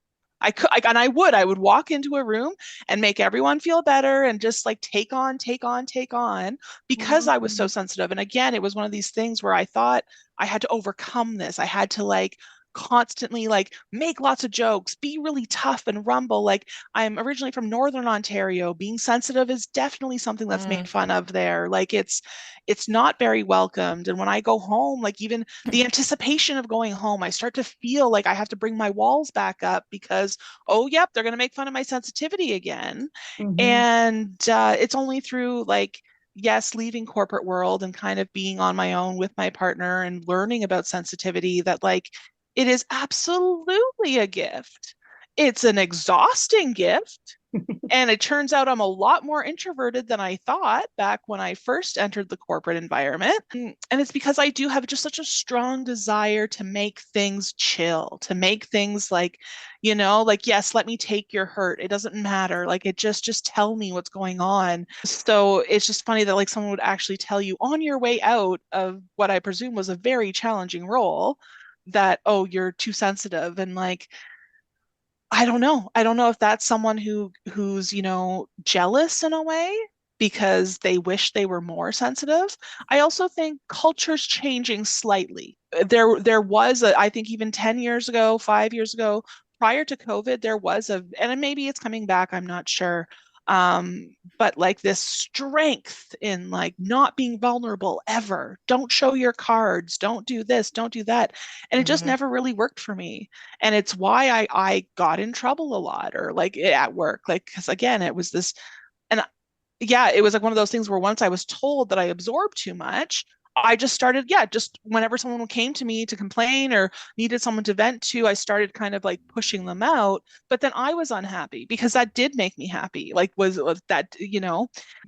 I would walk into a room and make everyone feel better, and just like take on, because I was so sensitive. And again, it was one of these things where I thought I had to overcome this. I had to constantly like make lots of jokes, be really tough and rumble. Like I'm originally from Northern Ontario. Being sensitive is definitely something that's made fun of there. Like it's not very welcomed. And when I go home, like even the anticipation of going home, I start to feel like I have to bring my walls back up because, oh, yep, they're going to make fun of my sensitivity again. And it's only through like, yes, leaving corporate world and kind of being on my own with my partner and learning about sensitivity that like it is absolutely a gift. It's an exhausting gift. And it turns out I'm a lot more introverted than I thought back when I first entered the corporate environment. And it's because I do have just such a strong desire to make things chill, to make things like, like, yes, let me take your hurt. It doesn't matter. Like it just tell me what's going on. So it's just funny that like someone would actually tell you on your way out of what I presume was a very challenging role that, oh, you're too sensitive. And like, I don't know. I don't know if that's someone who's, jealous in a way because they wish they were more sensitive. I also think culture's changing slightly. There was I think even 10 years ago, 5 years ago, prior to COVID, there was and maybe it's coming back, I'm not sure. But like this strength in like not being vulnerable ever. Don't show your cards. Don't do this. Don't do that. And it just never really worked for me. And it's why I got in trouble a lot or like at work, like, because again, it was this, and yeah, it was like one of those things where once I was told that I absorbed too much, I just started, just whenever someone came to me to complain or needed someone to vent to, I started kind of like pushing them out. But then I was unhappy because that did make me happy. Like, was that,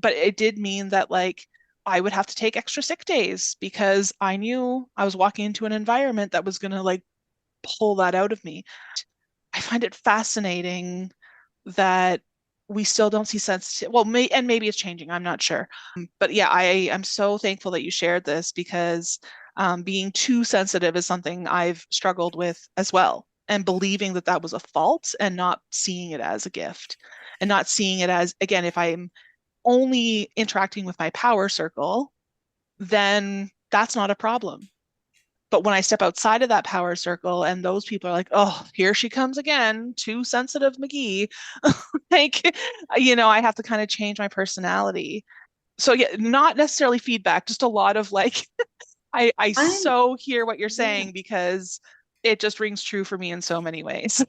but it did mean that like I would have to take extra sick days because I knew I was walking into an environment that was going to like pull that out of me. I find it fascinating that we still don't see sensitive. Well, and maybe it's changing. I'm not sure. But yeah, I am so thankful that you shared this because being too sensitive is something I've struggled with as well. And believing that that was a fault and not seeing it as a gift and not seeing it as, again, if I'm only interacting with my power circle, then that's not a problem. But when I step outside of that power circle and those people are like, oh, here she comes again, too sensitive McGee, like, I have to kind of change my personality. So yeah, not necessarily feedback, just a lot of like, I so hear what you're saying because it just rings true for me in so many ways.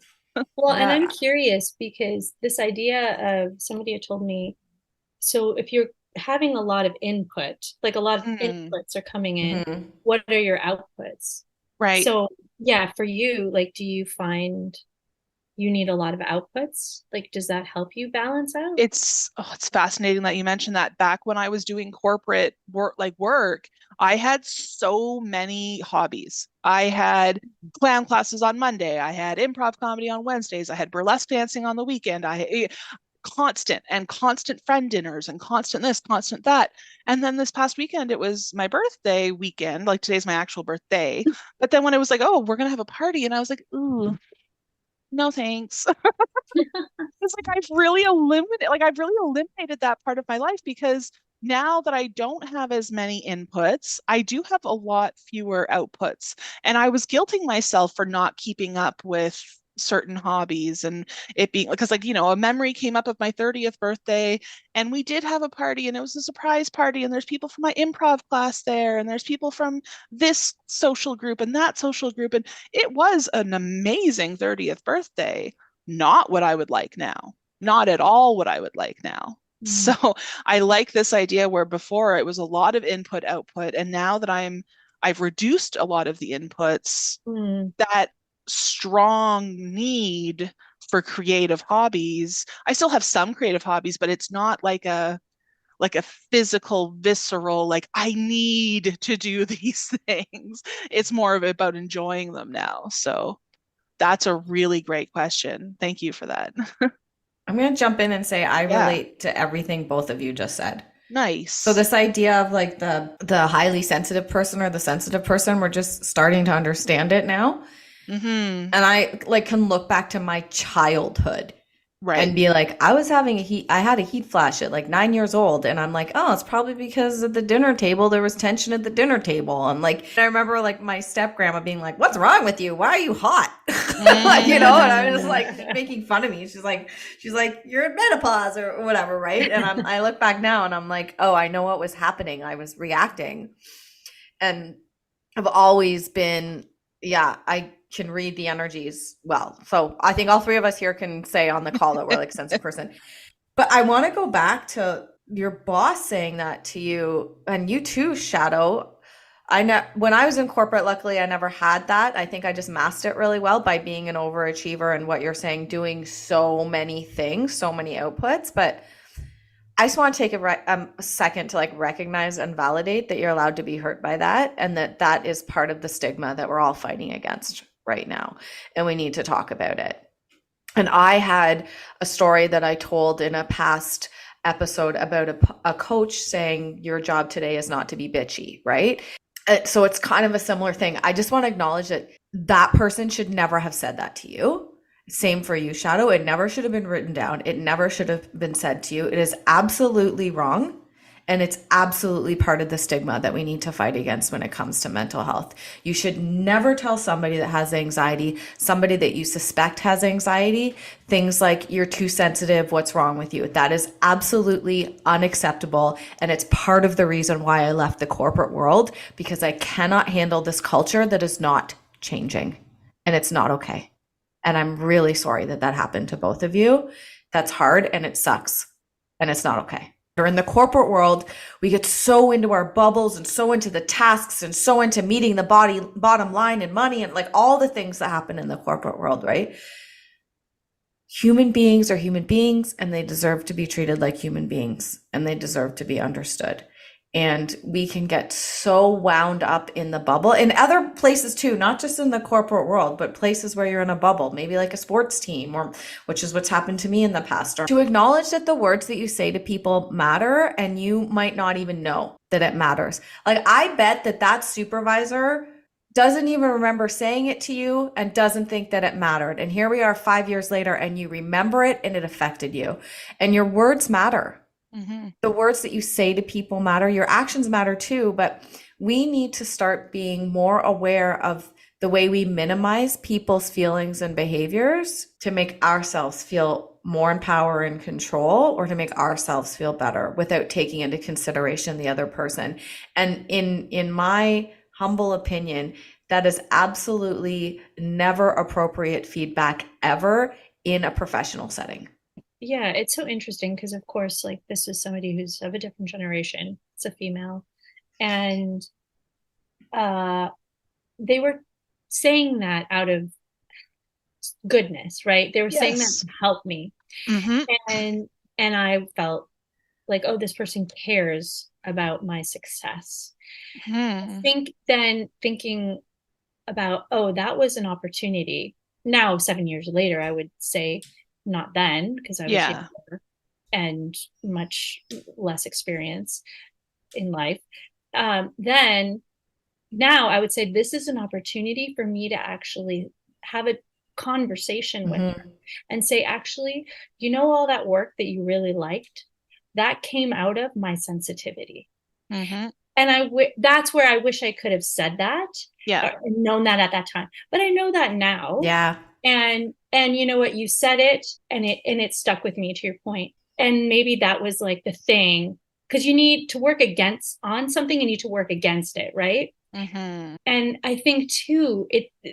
Well, and I'm curious because this idea of somebody had told me, so if you're having a lot of input, like a lot of inputs are coming in, what are your outputs? Right. So yeah, for you, like, do you find you need a lot of outputs? Like, does that help you balance out? It's fascinating that you mentioned that. Back when I was doing corporate work, I had so many hobbies. I had clown classes on Monday. I had improv comedy on Wednesdays. I had burlesque dancing on the weekend. Constant friend dinners and constant this, constant that. And then this past weekend, it was my birthday weekend. Like today's my actual birthday. But then when it was like, oh, we're going to have a party. And I was like, ooh, no, thanks. It's like I've really eliminated that part of my life because now that I don't have as many inputs, I do have a lot fewer outputs. And I was guilting myself for not keeping up with certain hobbies and it being because like a memory came up of my 30th birthday and we did have a party and it was a surprise party and there's people from my improv class there and there's people from this social group and that social group and it was an amazing 30th birthday. Not what I would like now. Not at all what I would like now. So I like this idea where before it was a lot of input output and now that I've reduced a lot of the inputs, that strong need for creative hobbies. I still have some creative hobbies, but it's not like a physical, visceral, like I need to do these things. It's more of about enjoying them now. So that's a really great question. Thank you for that. I'm going to jump in and say I relate to everything both of you just said. Nice. So this idea of like the highly sensitive person or the sensitive person, we're just starting to understand it now. And I like can look back to my childhood and be like, I had a heat flash at like 9 years old. And I'm like, oh, it's probably because at the dinner table, there was tension at the dinner table. And like, I remember like my step grandma being like, what's wrong with you? Why are you hot? Like, you know, and I was just like making fun of me. She's like, you're in menopause or whatever. Right. And I look back now and I'm like, oh, I know what was happening. I was reacting. And I've always been, I can read the energies well. So I think all three of us here can say on the call that we're like sensitive person. But I want to go back to your boss saying that to you, and you too, Shadow. When I was in corporate, luckily I never had that. I think I just masked it really well by being an overachiever and what you're saying, doing so many things, so many outputs. But I just want to take a second to like recognize and validate that you're allowed to be hurt by that, and that is part of the stigma that we're all fighting against right now, and we need to talk about it. And I had a story that I told in a past episode about a coach saying your job today is not to be bitchy, right? So it's kind of a similar thing. I just want to acknowledge that person should never have said that to you. Same for you, Shadow. It never should have been written down. It never should have been said to you. It is absolutely wrong. And it's absolutely part of the stigma that we need to fight against when it comes to mental health. You should never tell somebody that has anxiety, somebody that you suspect has anxiety, things like, you're too sensitive, what's wrong with you? That is absolutely unacceptable. And it's part of the reason why I left the corporate world, because I cannot handle this culture that is not changing. And it's not okay. And I'm really sorry that happened to both of you. That's hard and it sucks. And it's not okay. Or in the corporate world, we get so into our bubbles and so into the tasks and so into meeting the bottom line and money and like all the things that happen in the corporate world, right? Human beings are human beings, and they deserve to be treated like human beings, and they deserve to be understood. And we can get so wound up in the bubble in other places too, not just in the corporate world, but places where you're in a bubble, maybe like a sports team, or which is what's happened to me in the past. Or to acknowledge that the words that you say to people matter, and you might not even know that it matters. Like, I bet that supervisor doesn't even remember saying it to you and doesn't think that it mattered. And here we are 5 years later, and you remember it and it affected you. And your words matter. Mm-hmm. The words that you say to people matter. Your actions matter too, but we need to start being more aware of the way we minimize people's feelings and behaviors to make ourselves feel more in power and control, or to make ourselves feel better without taking into consideration the other person. And in my humble opinion, that is absolutely never appropriate feedback ever in a professional setting. Yeah, it's so interesting because, of course, like, this is somebody who's of a different generation. It's a female. And they were saying that out of goodness, right? They were saying that to help me. Mm-hmm. And I felt like, oh, this person cares about my success. I think then thinking about, oh, that was an opportunity. Now, 7 years later, I would say, not then, because I was younger and much less experience in life. Then now I would say this is an opportunity for me to actually have a conversation with her and say, actually, you know, all that work that you really liked, that came out of my sensitivity. Mm-hmm. And that's where I wish I could have said that, or known that at that time. But I know that now. Yeah. And you know what, you said it, and it stuck with me, to your point. And maybe that was like the thing, because you need to work on something, you need to work against it, right? Mm-hmm. And I think too,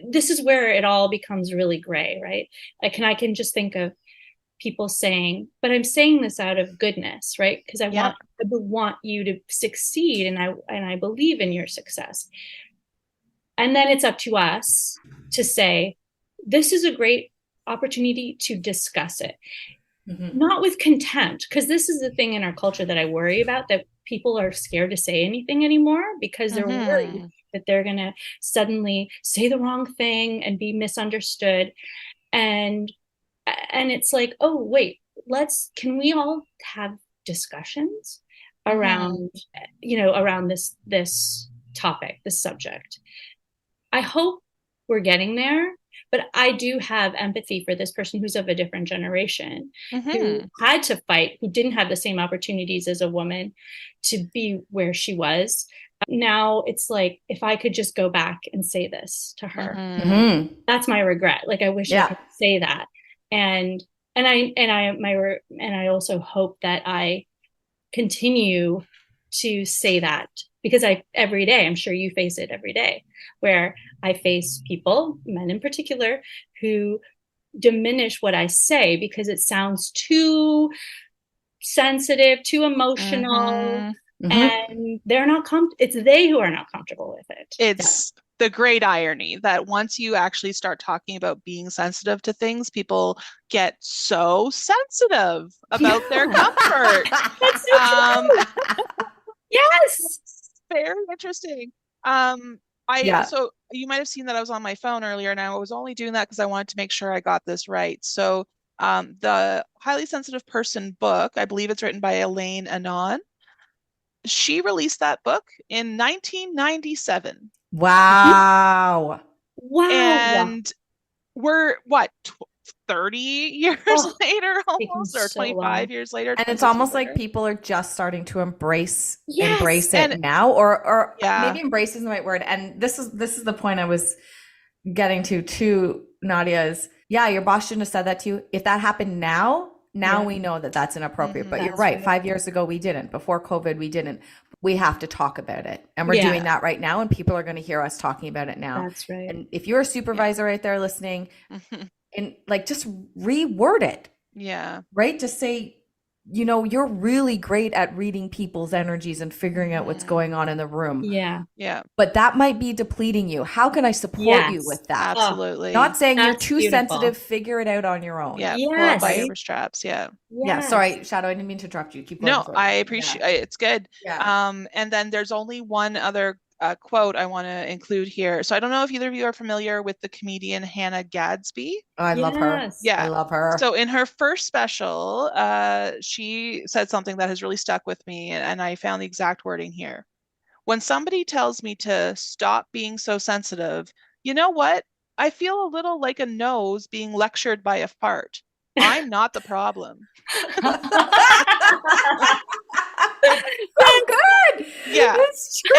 this is where it all becomes really gray, right? Like, I can just think of people saying, but I'm saying this out of goodness, right? Because I want you to succeed, and I believe in your success. And then it's up to us to say, this is a great opportunity to discuss it. Mm-hmm. Not with contempt, because this is the thing in our culture that I worry about, that people are scared to say anything anymore because they're worried that they're going to suddenly say the wrong thing and be misunderstood. And it's like, oh, wait, can we all have discussions around, around this topic, this subject? I hope we're getting there. But I do have empathy for this person who's of a different generation, Mm-hmm. who had to fight, who didn't have the same opportunities as a woman to be where she was. Now it's like, if I could just go back and say this to her, that's my regret. Like, I wish I could say that. And I also hope that I continue to say that, because every day, I'm sure you face it every day, where I face people, men in particular, who diminish what I say because it sounds too sensitive, too emotional, and they're not it's they who are not comfortable with it. It's the great irony that once you actually start talking about being sensitive to things, people get so sensitive about their comfort. That's so true. Yes. Very interesting. So you might have seen that I was on my phone earlier, and I was only doing that because I wanted to make sure I got this right. So the Highly Sensitive Person book, I believe it's written by Elaine Anon. She released that book in 1997. Wow. And we're 30 years later almost, or 25 years later. And it's almost like people are just starting to embrace it now, or maybe embrace isn't the right word. And this is the point I was getting to Nadia, is your boss shouldn't have said that to you. If that happened now we know that that's inappropriate. But you're right. 5 years ago, we didn't. Before COVID, we didn't. We have to talk about it. And we're doing that right now. And people are going to hear us talking about it now. That's right. And if you're a supervisor out there listening, and like, just reword it. Yeah. Right? Just say, you're really great at reading people's energies and figuring out what's going on in the room. Yeah. Yeah. But that might be depleting you. How can I support you with that? Absolutely. Not saying you're too sensitive, figure it out on your own. Yeah. Pull up by your straps. Yeah. Yeah. Sorry, Shadow, I didn't mean to interrupt you. Keep going. No, I appreciate it. It's good. Yeah. And then there's only one other quote I want to include here. So I don't know if either of you are familiar with the comedian Hannah Gadsby. Oh, I love her. Yeah. I love her. So in her first special, she said something that has really stuck with me, and I found the exact wording here. When somebody tells me to stop being so sensitive, you know what? I feel a little like a nose being lectured by a fart. I'm not the problem. So good. Yeah. It's true.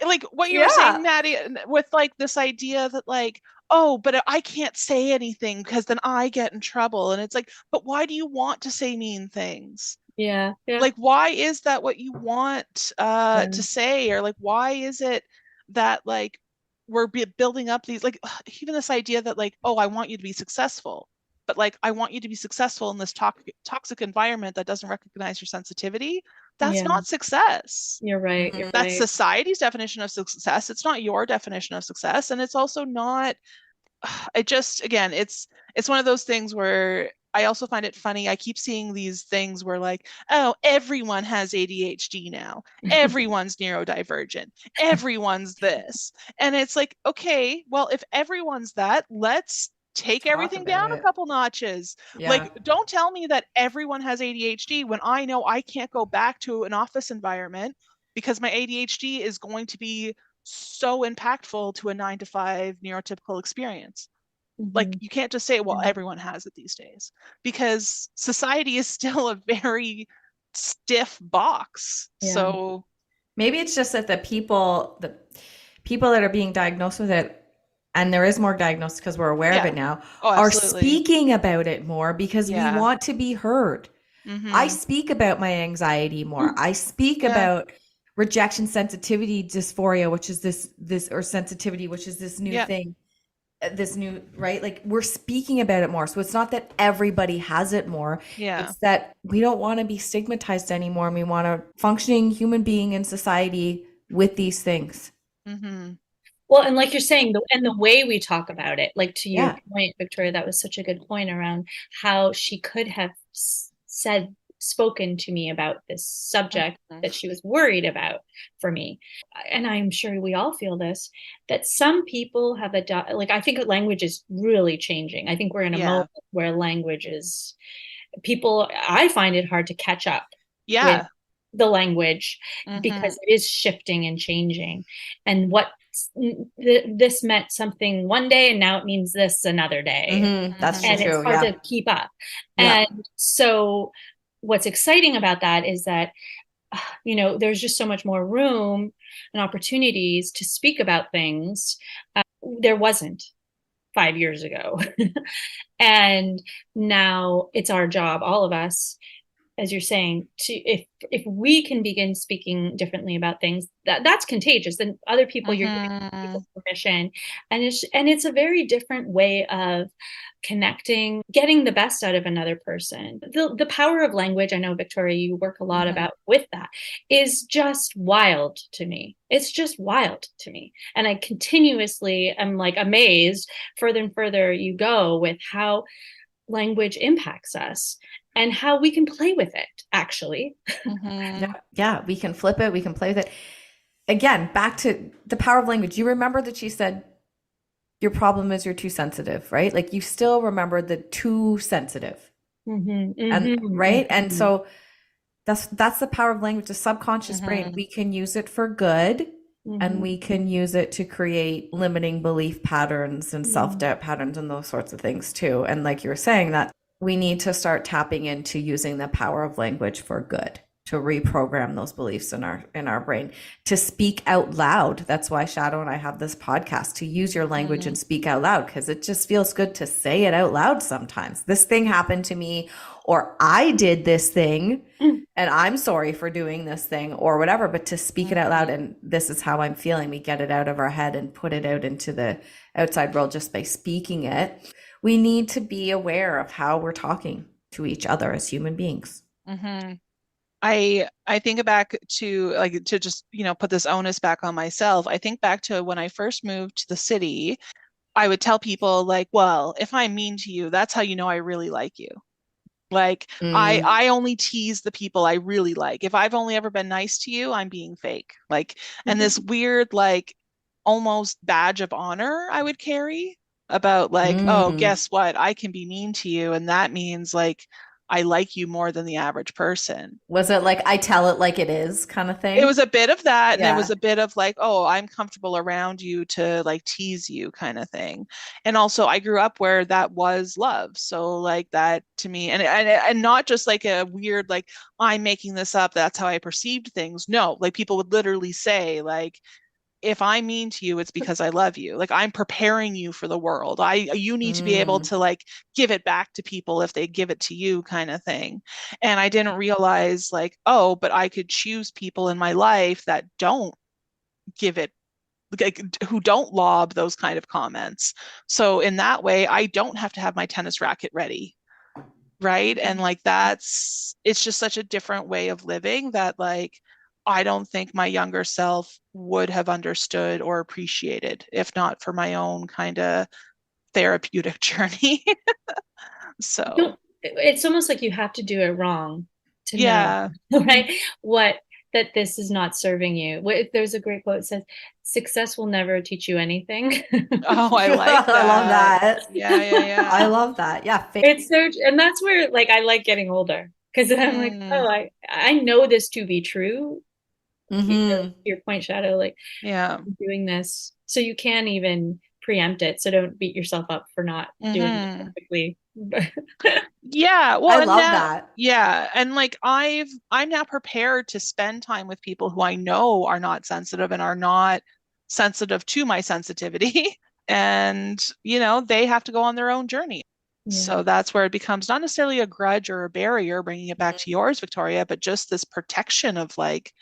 And like what you were saying, Nadia, with like this idea that like, oh, but I can't say anything because then I get in trouble. And it's like, but why do you want to say mean things? Yeah. Like, why is that what you want to say? Or like, why is it that like we're building up these, like, even this idea that like, oh, I want you to be successful. But like, I want you to be successful in this toxic environment that doesn't recognize your sensitivity. That's not success. You're right. That's society's definition of success. It's not your definition of success. And it's also not, again, it's one of those things where I also find it funny. I keep seeing these things where like, oh, everyone has ADHD now. Everyone's neurodivergent. Everyone's this. And it's like, okay, well, if everyone's that, let's take everything down a couple notches. Like, don't tell me that everyone has ADHD when I know I can't go back to an office environment because my ADHD is going to be so impactful to a 9-to-5 neurotypical experience. Like, you can't just say, well, everyone has it these days, because society is still a very stiff box. So maybe it's just that the people that are being diagnosed with it, and there is more diagnosis because we're aware of it now, are speaking about it more because we want to be heard. I speak about my anxiety more. I speak about rejection sensitivity dysphoria, which is this or sensitivity, which is this new thing, this new, right? Like, we're speaking about it more. So it's not that everybody has it more. It's that we don't want to be stigmatized anymore. And we want a functioning human being in society with these things. Well, and like you're saying, the way we talk about it, like to your point, Victoria, that was such a good point around how she could have spoken to me about this subject that she was worried about for me. And I'm sure we all feel this, that some people have like, I think language is really changing. I think we're in a moment where language is, I find it hard to catch up with the language because it is shifting and changing. And what this meant something one day and now it means this another day. That's And true. it's hard to keep up. And so what's exciting about that is that, there's just so much more room and opportunities to speak about things. There wasn't 5 years ago. And now it's our job, all of us, as you're saying, to if we can begin speaking differently about things, that's contagious. Then other people, you're giving people permission, and it's a very different way of connecting, getting the best out of another person. The power of language, I know, Victoria, you work a lot about with that, is just wild to me. It's just wild to me. And I continuously am like amazed further and further you go with how language impacts us and how we can play with it, actually. Yeah, we can flip it. We can play with it. Again, back to the power of language. You remember that she said, your problem is you're too sensitive, right? Like you still remember the too sensitive. And right. And so that's the power of language, the subconscious brain. We can use it for good and we can use it to create limiting belief patterns and self-doubt patterns and those sorts of things too. And like you were saying, that we need to start tapping into using the power of language for good, to reprogram those beliefs in our brain, to speak out loud. That's why Shadow and I have this podcast, to use your language and speak out loud, because it just feels good to say it out loud sometimes. This thing happened to me, or I did this thing and I'm sorry for doing this thing or whatever, but to speak it out loud and this is how I'm feeling. We get it out of our head and put it out into the outside world just by speaking it. We need to be aware of how we're talking to each other as human beings. I think back to, like, to just, put this onus back on myself. I think back to when I first moved to the city, I would tell people like, well, if I'm mean to you, that's how you know I really like you. Like I only tease the people I really like. If I've only ever been nice to you, I'm being fake. Like, and this weird, like, almost badge of honor I would carry about like, oh, guess what? I can be mean to you. And that means like, I like you more than the average person. Was it like, I tell it like it is kind of thing? It was a bit of that. And it was a bit of like, oh, I'm comfortable around you to like tease you kind of thing. And also I grew up where that was love. So like that to me, and not just like a weird, like, I'm making this up, that's how I perceived things. No, like people would literally say like, if I'm mean to you, it's because I love you. Like I'm preparing you for the world. You need to be able to like give it back to people if they give it to you kind of thing. And I didn't realize like, oh, but I could choose people in my life that don't give it, like, who don't lob those kind of comments. So in that way, I don't have to have my tennis racket ready. Right. And like it's just such a different way of living that like, I don't think my younger self would have understood or appreciated if not for my own kind of therapeutic journey. So it's almost like you have to do it wrong to know, right? That this is not serving you. There's a great quote that says, success will never teach you anything. Oh, I like that. I love that. Yeah. I love that. Yeah. It's so, and that's where like I like getting older, because I'm like, oh, I know this to be true. Your point, Shadow, like, I'm doing this, so you can't even preempt it. So don't beat yourself up for not doing it perfectly. Well, I love that. Yeah, and like I'm now prepared to spend time with people who I know are not sensitive and are not sensitive to my sensitivity, and they have to go on their own journey. So that's where it becomes not necessarily a grudge or a barrier, bringing it back to yours, Victoria, but just this protection of like,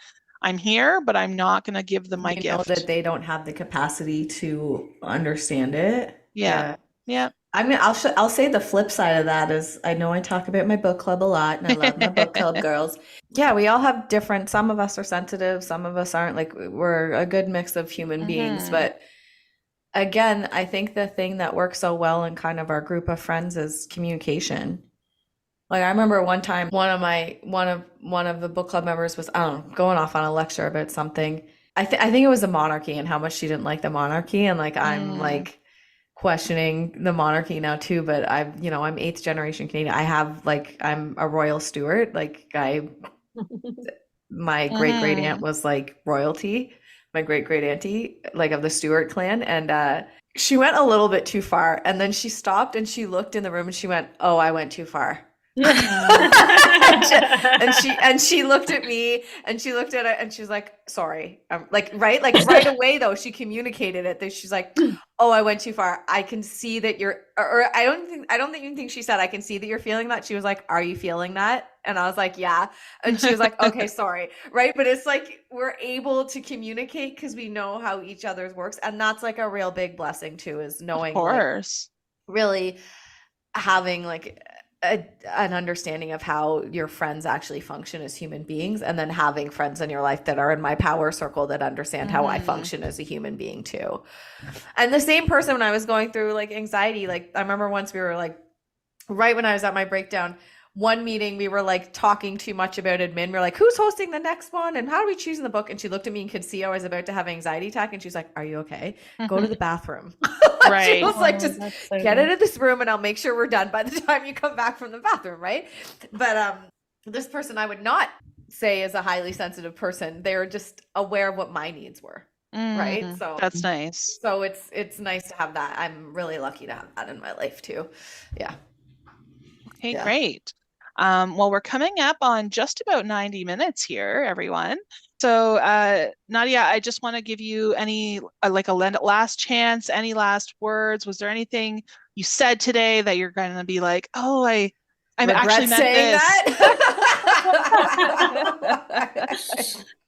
I'm here, but I'm not going to give them my gift. Know that they don't have the capacity to understand it. Yeah. I mean, I'll say the flip side of that is, I know I talk about my book club a lot and I love my book club girls. Yeah, we all have different, some of us are sensitive, some of us aren't. Like, we're a good mix of human beings. But again, I think the thing that works so well in kind of our group of friends is communication. Like, I remember one time one of the book club members was, I don't know, going off on a lecture about something. I think it was the monarchy and how much she didn't like the monarchy, and like I'm like questioning the monarchy now too, but I'm 8th generation Canadian. I'm a royal Stuart. Like my great aunt was like royalty. my great auntie, like of the Stewart clan, and she went a little bit too far, and then she stopped and she looked in the room and she went, "Oh, I went too far." and she looked at me and she looked at it and she was like, "Sorry." Like right away though, she communicated it. That she's like, "Oh, I went too far. I can see that you're," or I don't even think she said, "I can see that you're feeling that." She was like, "Are you feeling that?" And I was like, "Yeah." And she was like, "Okay, sorry." Right? But it's like we're able to communicate because we know how each other's works, and that's like a real big blessing too, is knowing, of course, like, really having like an understanding of how your friends actually function as human beings, and then having friends in your life that are in my power circle that understand how I function as a human being too. And the same person, when I was going through like anxiety, like I remember once we were like, right when I was at my breakdown, one meeting, we were like talking too much about admin. We're like, who's hosting the next one? And how are we choosing the book? And she looked at me and could see I was about to have an anxiety attack. And she's like, "Are you okay? Go to the bathroom." Right. She was like, "Just get out of this room and I'll make sure we're done by the time you come back from the bathroom." Right. But this person I would not say is a highly sensitive person. They were just aware of what my needs were. Right. So that's nice. So it's nice to have that. I'm really lucky to have that in my life too. Yeah. Okay, great. Well, we're coming up on just about 90 minutes here, everyone. So, Nadia, I just want to give you any like a last chance, any last words. Was there anything you said today that you're going to be like, "Oh, I actually meant saying this."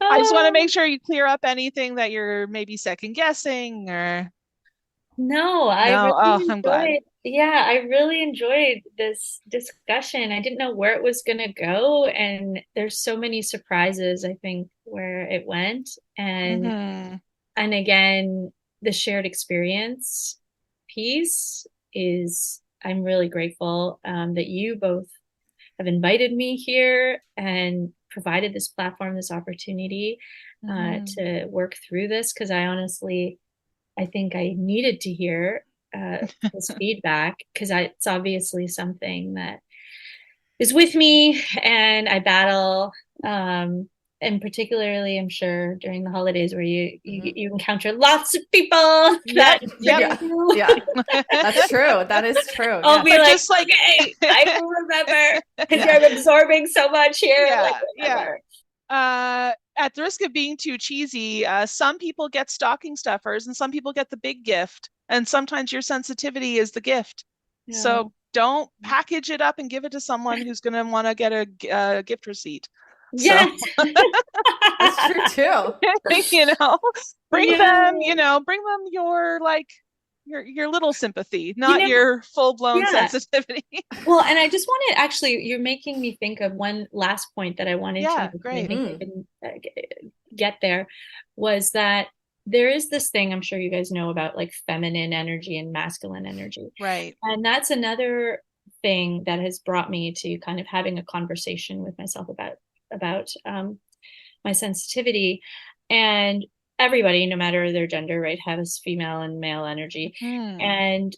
I just want to make sure you clear up anything that you're maybe second guessing or. No, I'm glad. Yeah, I really enjoyed this discussion. I didn't know where it was going to go, and there's so many surprises, I think, where it went. And again, the shared experience piece is, I'm really grateful that you both have invited me here and provided this platform, this opportunity to work through this, because I think I needed to hear this feedback, because it's obviously something that is with me and I battle. And particularly, I'm sure during the holidays where you encounter lots of people. Yeah, that's true. That is true. I'll be like, okay, I will remember, because you're absorbing so much here. At the risk of being too cheesy, some people get stocking stuffers and some people get the big gift. And sometimes your sensitivity is the gift. Yeah. So don't package it up and give it to someone who's going to want to get a gift receipt. Yes. So. That's true too. Bring them your your little sympathy, not your full-blown sensitivity. Well, and I just wanted, actually, you're making me think of one last point that I wanted to great. I think I didn't get there, was that there is this thing I'm sure you guys know about, like feminine energy and masculine energy. Right. And that's another thing that has brought me to kind of having a conversation with myself about my sensitivity. And everybody, no matter their gender, right, has female and male energy. And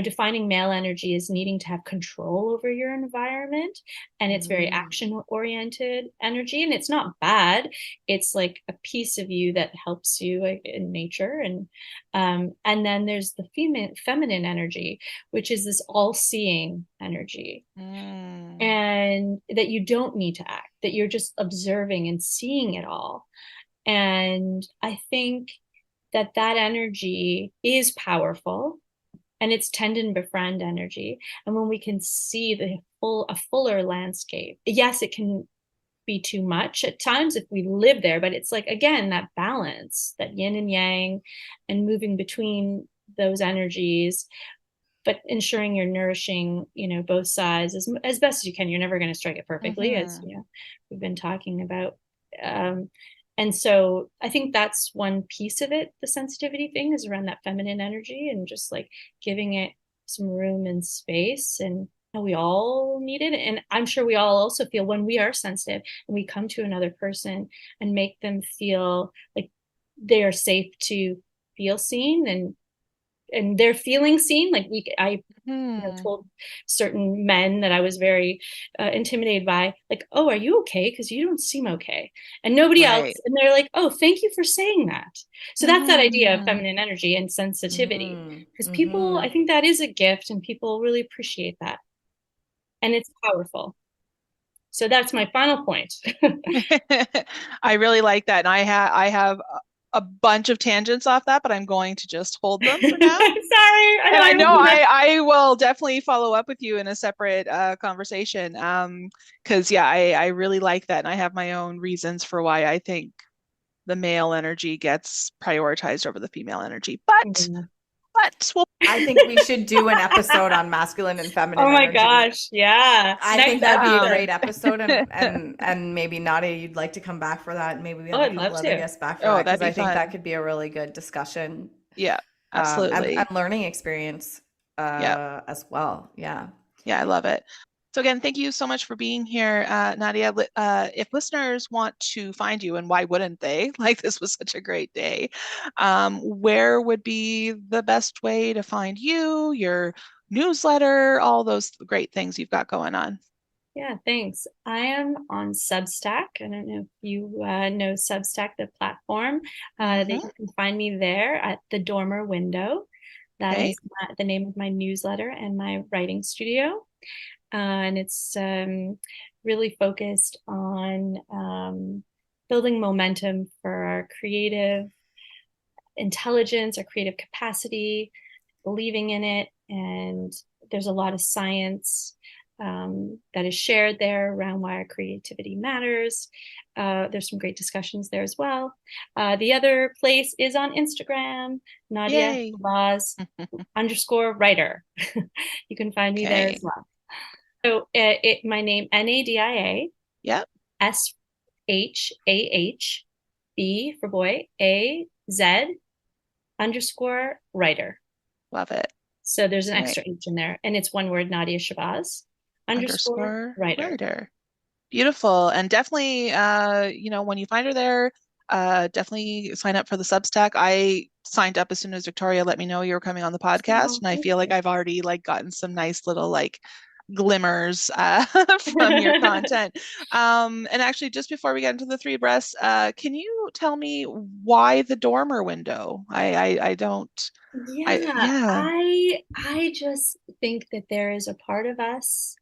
defining male energy is needing to have control over your environment, and it's very action oriented energy, and it's not bad. It's like a piece of you that helps you in nature. And then there's the feminine energy, which is this all-seeing energy, and that you don't need to act, that you're just observing and seeing it all. And I think that energy is powerful, and it's tend and befriend energy. And when we can see a fuller landscape, yes, it can be too much at times if we live there, but it's like, again, that balance, that yin and yang, and moving between those energies, but ensuring you're nourishing, both sides as best as you can. You're never going to strike it perfectly, as we've been talking about. And so I think that's one piece of it. The sensitivity thing is around that feminine energy, and just like giving it some room and space, and we all need it. And I'm sure we all also feel, when we are sensitive and we come to another person and make them feel like they are safe to feel seen and and they're feeling seen. Like I told certain men that I was very intimidated by, like, oh, are you okay? Because you don't seem okay. And nobody else. And they're like, oh, thank you for saying that. So that's that idea of feminine energy and sensitivity. Because people, I think that is a gift, and people really appreciate that. And it's powerful. So that's my final point. I really like that. And I have a bunch of tangents off that, but I'm going to just hold them for now. Sorry. And I know I will definitely follow up with you in a separate conversation. Because yeah, I really like that. And I have my own reasons for why I think the male energy gets prioritized over the female energy. But I think we should do an episode on masculine and feminine Oh my energy. gosh, yeah. I think that'd be a great episode, and maybe Nadia, you'd like to come back for that. Maybe we have a couple other guests back for that, because I think that could be a really good discussion. Yeah, absolutely. And learning experience as well. Yeah. Yeah, I love it. So again, thank you so much for being here, Nadia. If listeners want to find you, and why wouldn't they? Like, this was such a great day. Where would be the best way to find you, your newsletter, all those great things you've got going on? Yeah, thanks. I am on Substack. I don't know if you know Substack, the platform. That you can find me there at the Dormer Window. That is the name of my newsletter and my writing studio. And it's really focused on building momentum for our creative intelligence, our creative capacity, believing in it. And there's a lot of science that is shared there around why our creativity matters. There's some great discussions there as well. The other place is on Instagram, Nadia Shahbaz _writer. You can find me there as well. So my name, Nadia. Yep. SHAHB for boy, AZ _writer. Love it. So there's an extra H in there, and it's one word, Nadia Shahbaz _writer. Beautiful. And definitely, when you find her there, definitely sign up for the Substack. I signed up as soon as Victoria let me know you were coming on the podcast, and I feel like I've already gotten some nice little glimmers from your content. And actually, just before we get into the three breaths, can you tell me why the Dormer Window? I don't. I just think that there is a part of us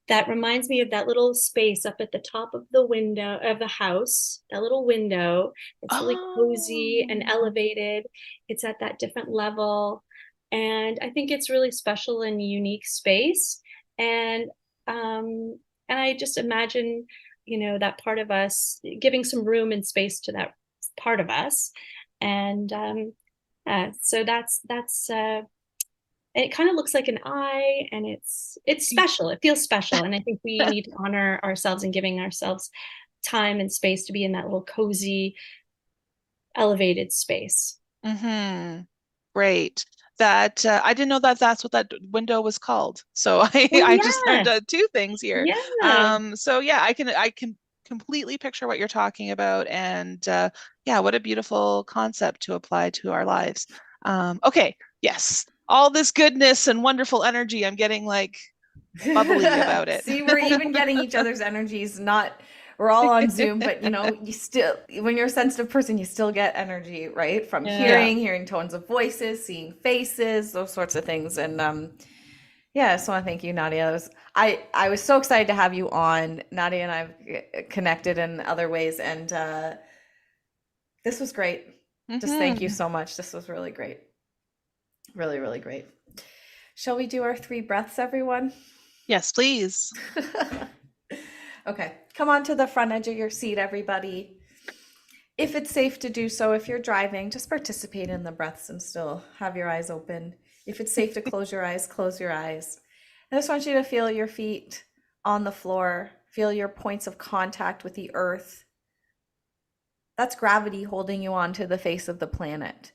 that reminds me of that little space up at the top of the window of the house, that little window. It's really cozy and elevated. It's at that different level. And I think it's really special and unique space. And I just imagine, that part of us, giving some room and space to that part of us. And so that's it kind of looks like an eye, and it's special. It feels special. And I think we need to honor ourselves and giving ourselves time and space to be in that little cozy, elevated space. Great. That I didn't know that's what that window was called. So I just learned two things here. So yeah, I can completely picture what you're talking about, and what a beautiful concept to apply to our lives. Okay, yes, all this goodness and wonderful energy. I'm getting bubbly about it. See, we're even getting each other's energies. We're all on Zoom, but you still, when you're a sensitive person, you still get energy, right? From hearing tones of voices, seeing faces, those sorts of things. And so I want to thank you, Nadia. I was so excited to have you on. Nadia and I've connected in other ways, and this was great. Just thank you so much. This was really great. Really, really great. Shall we do our three breaths, everyone? Yes, please. Okay, come on to the front edge of your seat, everybody. If it's safe to do so, if you're driving, just participate in the breaths and still have your eyes open. If it's safe to close your eyes, close your eyes. I just want you to feel your feet on the floor. Feel your points of contact with the earth. That's gravity holding you onto the face of the planet.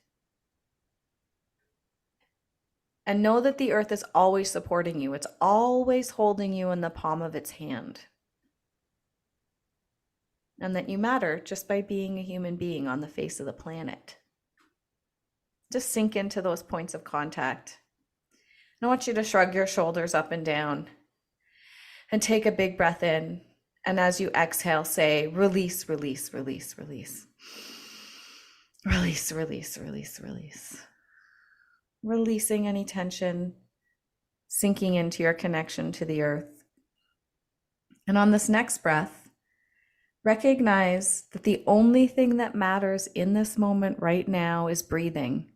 And know that the earth is always supporting you. It's always holding you in the palm of its hand. And that you matter just by being a human being on the face of the planet. Just sink into those points of contact. And I want you to shrug your shoulders up and down and take a big breath in. And as you exhale, say, release, release, release, release. Release, release, release, release. Releasing any tension, sinking into your connection to the earth. And on this next breath, recognize that the only thing that matters in this moment right now is breathing.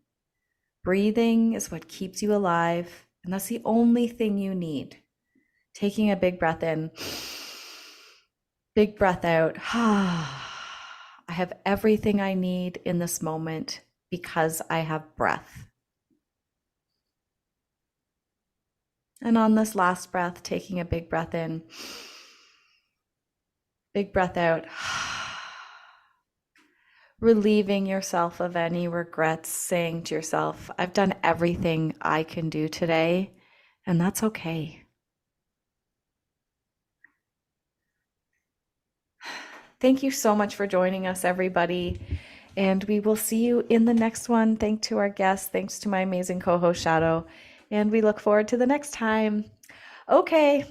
Breathing is what keeps you alive, and that's the only thing you need. Taking a big breath in, big breath out. I have everything I need in this moment because I have breath. And on this last breath, taking a big breath in, big breath out. Relieving yourself of any regrets, saying to yourself, I've done everything I can do today, and that's okay. Thank you so much for joining us, everybody. And we will see you in the next one. Thanks to our guests. Thanks to my amazing co-host, Shadow. And we look forward to the next time. Okay.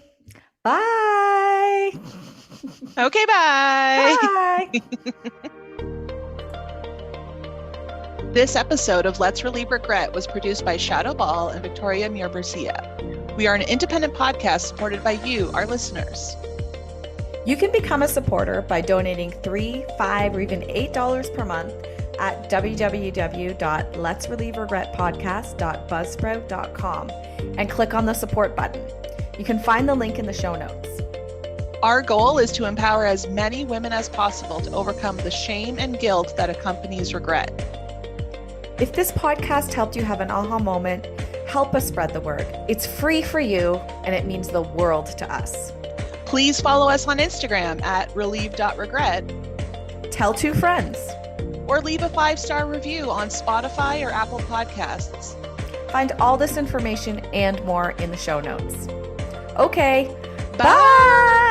Bye. Okay, bye. Bye. This episode of Let's Relieve Regret was produced by Shadow Ball and Victoria Muir-Bercia. We are an independent podcast supported by you, our listeners. You can become a supporter by donating $3, $5, or even $8 per month at www.letsrelieveregretpodcast.buzzsprout.com and click on the support button. You can find the link in the show notes. Our goal is to empower as many women as possible to overcome the shame and guilt that accompanies regret. If this podcast helped you have an aha moment, help us spread the word. It's free for you, and it means the world to us. Please follow us on Instagram at relieve.regret. Tell 2 friends. Or leave a 5-star review on Spotify or Apple Podcasts. Find all this information and more in the show notes. Okay, Bye. Bye.